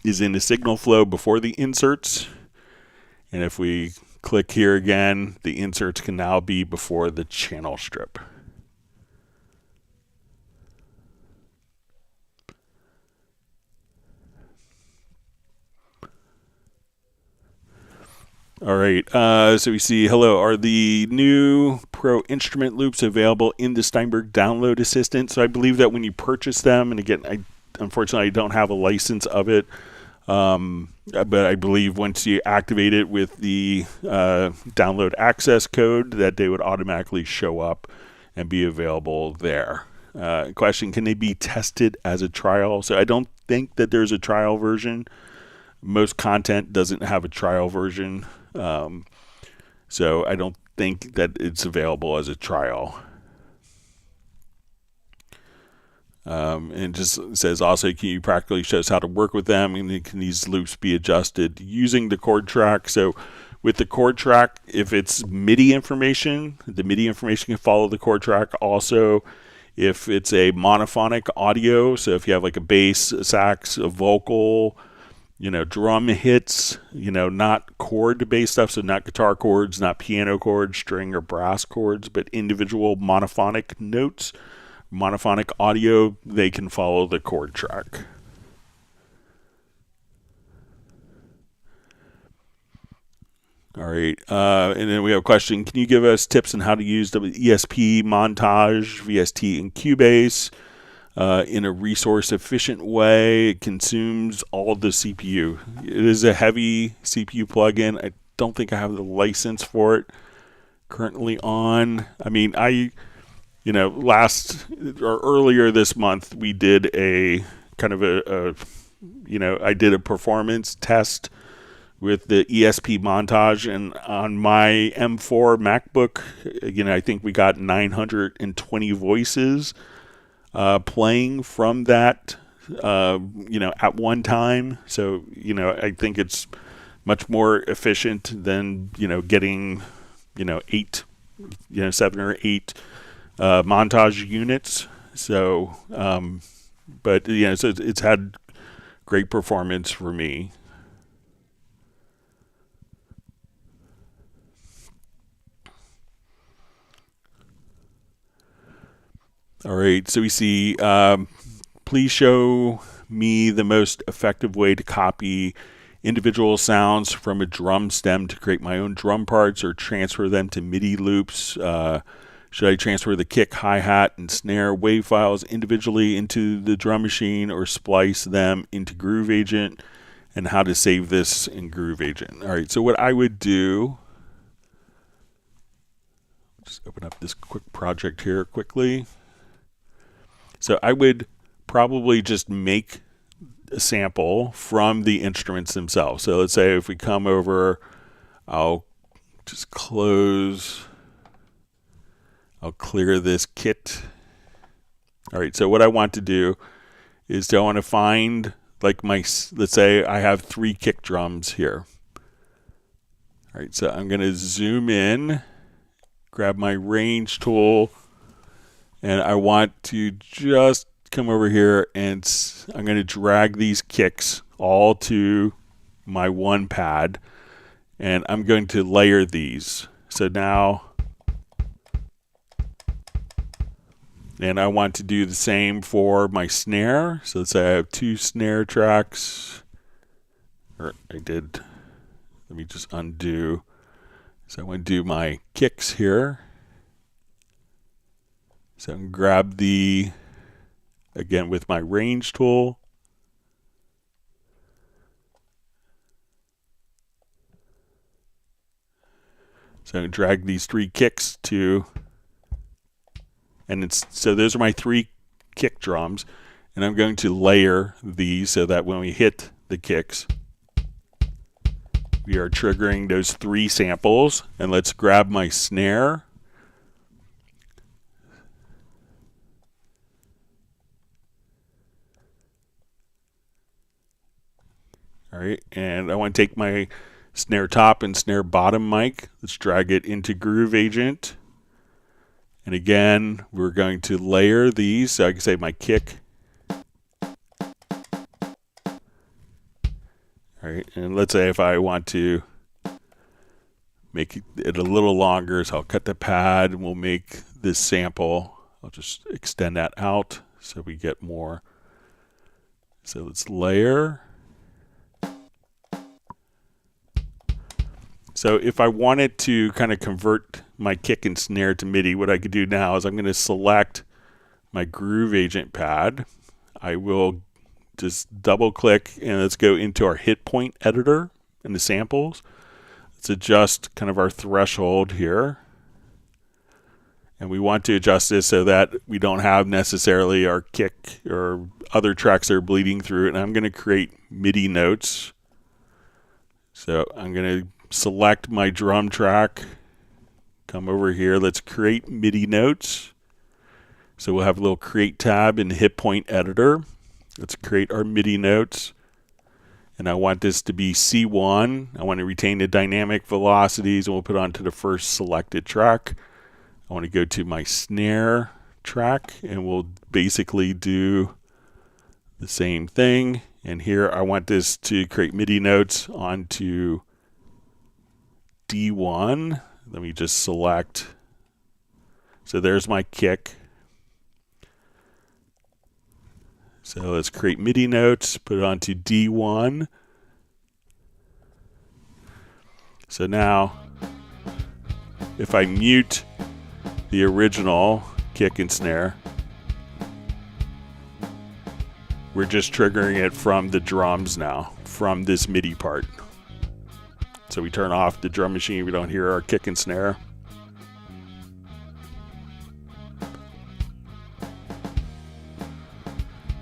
is in the signal flow before the inserts. And if we click here again, the inserts can now be before the channel strip. All right, so we see, hello, are the new Pro instrument loops available in the Steinberg download assistant? So I believe that when you purchase them, and again, unfortunately I don't have a license of it, but I believe once you activate it with the download access code, that they would automatically show up. and be available there. Question, can they be tested as a trial? So I don't think that there's a trial version. Most content doesn't have a trial version. So I don't think that it's available as a trial. And just says also, can you practically show us how to work with them, and can these loops be adjusted using the chord track? So with the chord track, if it's MIDI information, the MIDI information can follow the chord track. Also, if it's a monophonic audio, so if you have like a bass, a sax, a vocal, drum hits, not chord-based stuff, so not guitar chords, not piano chords, string or brass chords, but individual monophonic notes, monophonic audio, they can follow the chord track. All right, and then we have a question, can you give us tips on how to use the ESP, Montage, VST, and Cubase in a resource-efficient way? It consumes all the CPU. It is a heavy CPU plugin. I don't think I have the license for it currently on. I mean, earlier this month, we did a kind of I did a performance test with the ESP Montage, and on my M4 MacBook, I think we got 920 voices playing from that, at one time. So, I think it's much more efficient than, getting, 7 or 8 montage units. So, so it's had great performance for me. All right, so we see, please show me the most effective way to copy individual sounds from a drum stem to create my own drum parts or transfer them to MIDI loops. Should I transfer the kick, hi-hat, and snare wave files individually into the drum machine or splice them into Groove Agent, and how to save this in Groove Agent? All right, so what I would do, just open up this quick project here quickly. So I would probably just make a sample from the instruments themselves. So let's say if we come over, I'll just I'll clear this kit. All right, so what I want to do is I want to find, like, let's say I have 3 kick drums here. All right, so I'm going to zoom in, grab my range tool, and I want to just come over here, and I'm going to drag these kicks all to my one pad, and I'm going to layer these. So now, and I want to do the same for my snare. So let's say I have 2 snare tracks. Let me just undo. So I want to do my kicks here. So I'm going to grab again with my range tool. So I'm going to drag these 3 kicks so those are my 3 kick drums, and I'm going to layer these so that when we hit the kicks, we are triggering those 3 samples. And let's grab my snare. All right, and I want to take my snare top and snare bottom mic. Let's drag it into Groove Agent. And again, we're going to layer these. So I can say my kick. All right, and let's say if I want to make it a little longer, so I'll cut the pad and we'll make this sample. I'll just extend that out so we get more. So let's layer. So if I wanted to kind of convert my kick and snare to MIDI, what I could do now is I'm going to select my Groove Agent pad. I will just double click and let's go into our hit point editor and the samples. Let's adjust kind of our threshold here. And we want to adjust this so that we don't have necessarily our kick or other tracks that are bleeding through it. And I'm going to create MIDI notes. So I'm going to select my drum track, come over here, let's create MIDI notes. So we'll have a little create tab in the hit point editor. Let's create our MIDI notes. And I want this to be C1. I want to retain the dynamic velocities, and we'll put it onto the first selected track. I want to go to my snare track, and we'll basically do the same thing. And here I want this to create MIDI notes onto D1. Let me just select. So there's my kick. So let's create MIDI notes, put it onto D1. So now, if I mute the original kick and snare, we're just triggering it from the drums now, from this MIDI part. So we turn off the drum machine, we don't hear our kick and snare.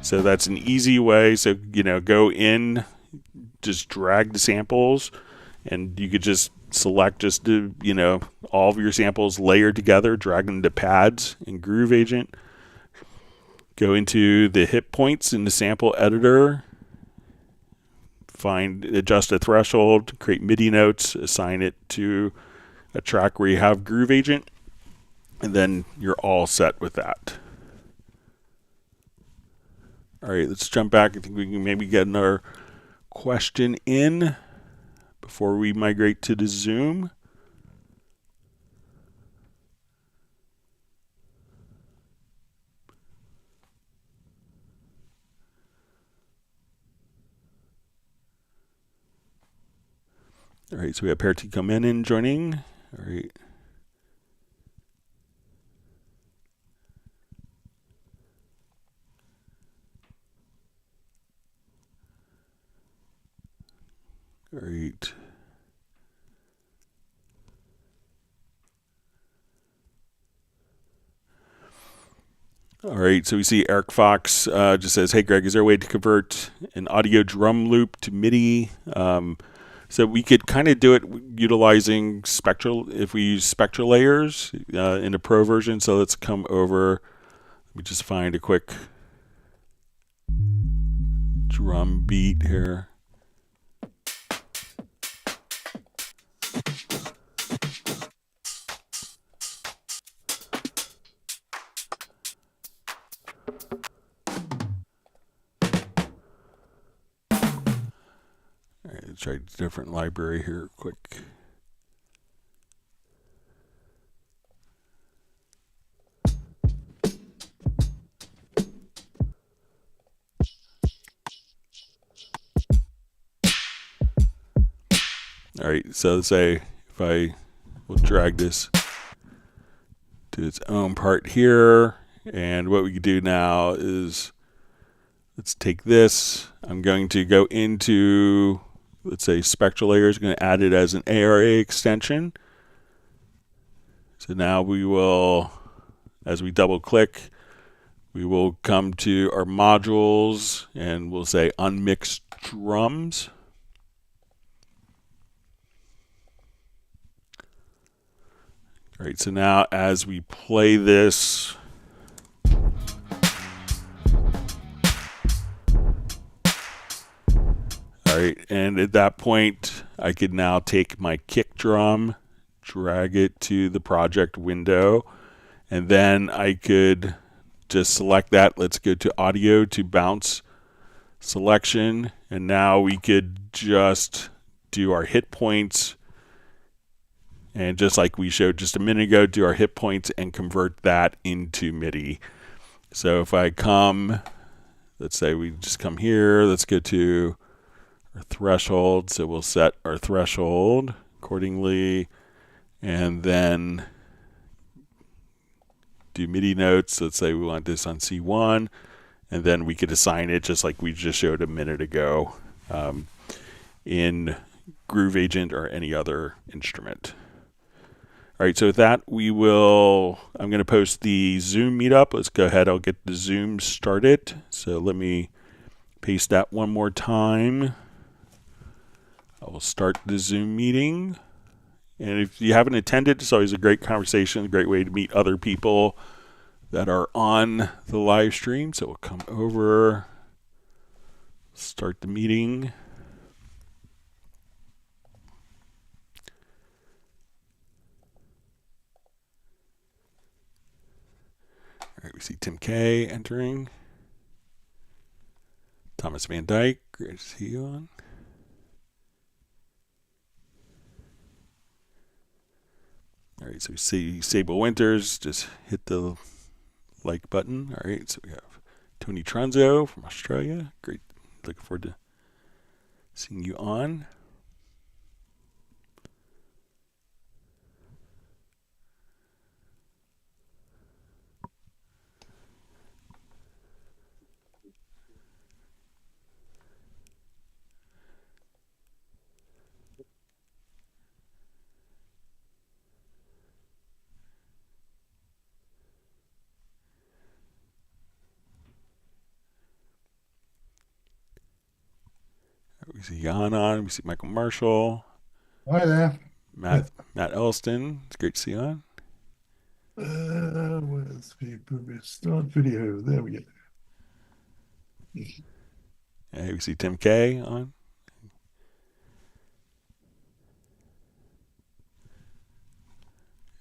So that's an easy way. So, go in, just drag the samples, and you could just select all of your samples layered together, drag them to pads in Groove Agent. Go into the hit points in the sample editor, adjust a threshold, create MIDI notes, assign it to a track where you have Groove Agent, and then you're all set with that. All right, let's jump back. I think we can maybe get another question in before we migrate to the Zoom. All right, so we have Perti come in and joining. All right. Great. All right, so we see Eric Fox just says, "Hey Greg, is there a way to convert an audio drum loop to MIDI?" So we could kind of do it utilizing spectral, if we use spectral layers in the Pro version. So let's come over. Let me just find a quick drum beat here. Let's try a different library here quick. All right, so let's say if I will drag this to its own part here, and what we can do now is let's take this. I'm going to go into, let's say, spectral layers, going to add it as an ARA extension. So now we will, as we double click, we will come to our modules and we'll say unmixed drums. All right, so now as we play this, all right, and at that point, I could now take my kick drum, drag it to the project window, and then I could just select that. Let's go to audio to bounce selection, and now we could just do our hit points, and just like we showed just a minute ago, do our hit points and convert that into MIDI. So if I come, let's say we just come here, let's go to our threshold, so we'll set our threshold accordingly, and then do MIDI notes. Let's say we want this on C1, and then we could assign it just like we just showed a minute ago in Groove Agent or any other instrument. All right, so with that, I'm going to post the Zoom meetup. Let's go ahead. I'll get the Zoom started. So let me paste that one more time. I will start the Zoom meeting. And if you haven't attended, it's always a great conversation, a great way to meet other people that are on the live stream. So we'll come over, start the meeting. All right, we see Tim K entering. Thomas Van Dyke, great to see you on. All right, so we see Sable Winters, just hit the like button. All right, so we have Tony Tronzo from Australia. Great, looking forward to seeing you on. We see Jan on. We see Michael Marshall. Hi there. Matt Elston. It's great to see you on. Where's the start video? There we go. Hey, we see Tim K on.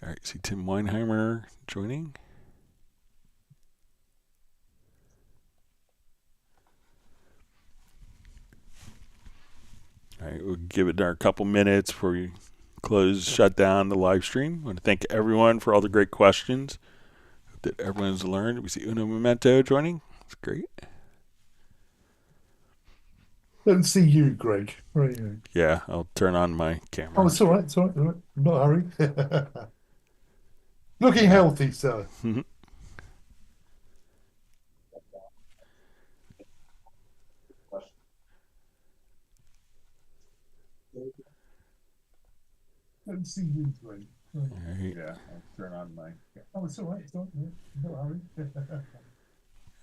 All right, see Tim Weinheimer joining. All right, we'll give it a couple minutes before we shut down the live stream. I want to thank everyone for all the great questions. Hope that everyone's learned. We see Uno Memento joining. That's great. Don't see you, Greg. Where are you? Yeah, I'll turn on my camera. Oh, it's all right. It's all right. All right. Not hurry. Looking healthy, sir. Don't see you, Greg. All right. Yeah, I'll turn on my camera. Oh, it's all right. It's all right. Not hurry.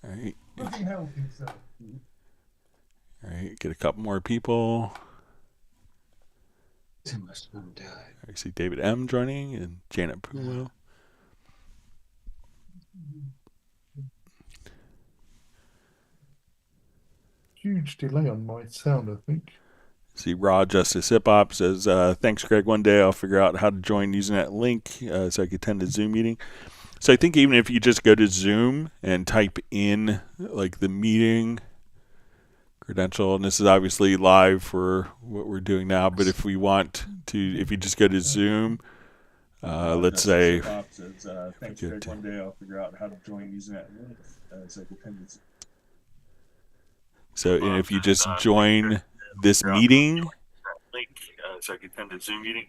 All right. Looking healthy, sir. All right, get a couple more people. I see David M joining and Janet Pulo. Huge delay on my sound, I think. See Raw Justice Hip Hop says, thanks, Greg. One day I'll figure out how to join using that link so I can attend a Zoom meeting. So I think even if you just go to Zoom and type in like the meeting credential, and this is obviously live for what we're doing now, but if we want to, if you just go to Zoom, let's say, thanks, Greg. One day I'll figure out how to join using that link so I can attend this. So and if you just join this meeting, so I can attend the Zoom meeting.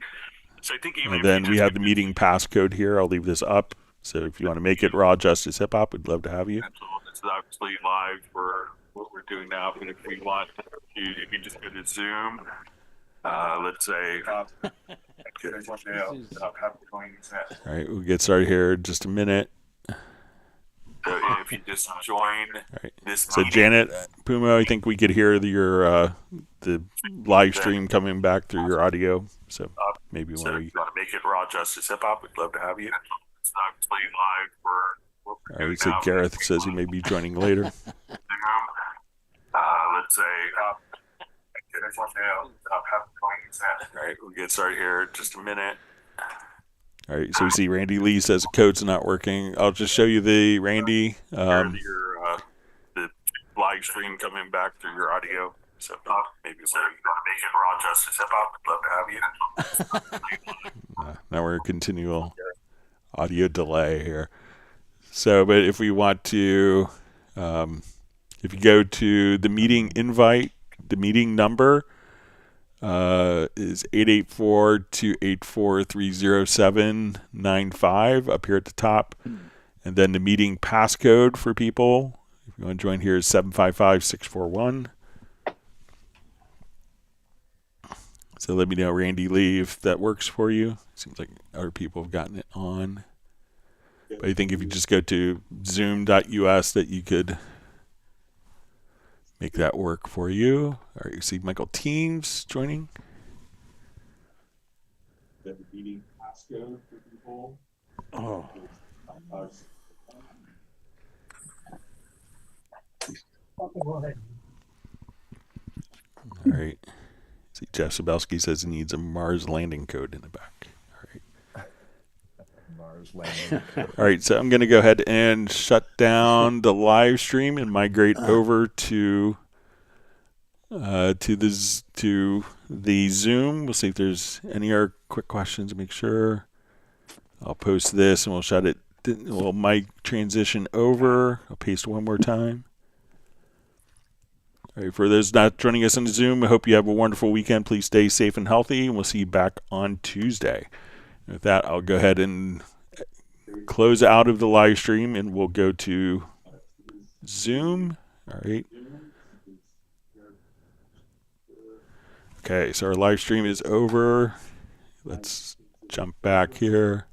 So I think even and then we have the meeting passcode here. I'll leave this up. So if you want to make it Raw Justice Hip Hop, we'd love to have you. This is obviously live for what we're doing now, but if we want to, if you just go to Zoom, let's say, all right, we'll get started here in just a minute. So if you just join this so meeting. Janet Puma, I think we could hear your the live stream coming back through your audio. So maybe so when if you want to make it Raw Justice Hip Hop, we'd love to have you. It's obviously live for what we're doing so now. Gareth says he may be joining later. Let's say, all right, we'll get started here in just a minute. All right, so we see Randy Lee says the code's not working. I'll just show you the Randy. The live stream coming back through your audio. So maybe so you want to make it Raw Justice Hip Hop, we'd love to have you. Now we're in continual audio delay here. So, but if we want to, if you go to the meeting invite, the meeting number is 884-284-30795 up here at the top. And then the meeting passcode for people, if you want to join here, is 755641. So let me know, Randy Lee, if that works for you. Seems like other people have gotten it on. But I think if you just go to zoom.us that you could make that work for you. All right, you see Michael Teams joining. Oh. All right. See, Jeff Sabelski says he needs a Mars landing code in the back. All right. Mars landing. All right, so I'm going to go ahead and shut down the live stream and migrate over to the Zoom. We'll see if there's any other quick questions. Make sure I'll post this and we'll shut it. We'll mic transition over. I'll paste one more time. All right, for those not joining us on Zoom, I hope you have a wonderful weekend. Please stay safe and healthy, and we'll see you back on Tuesday. And with that, I'll go ahead and close out of the live stream, and we'll go to Zoom. All right. Okay, so our live stream is over. Let's jump back here.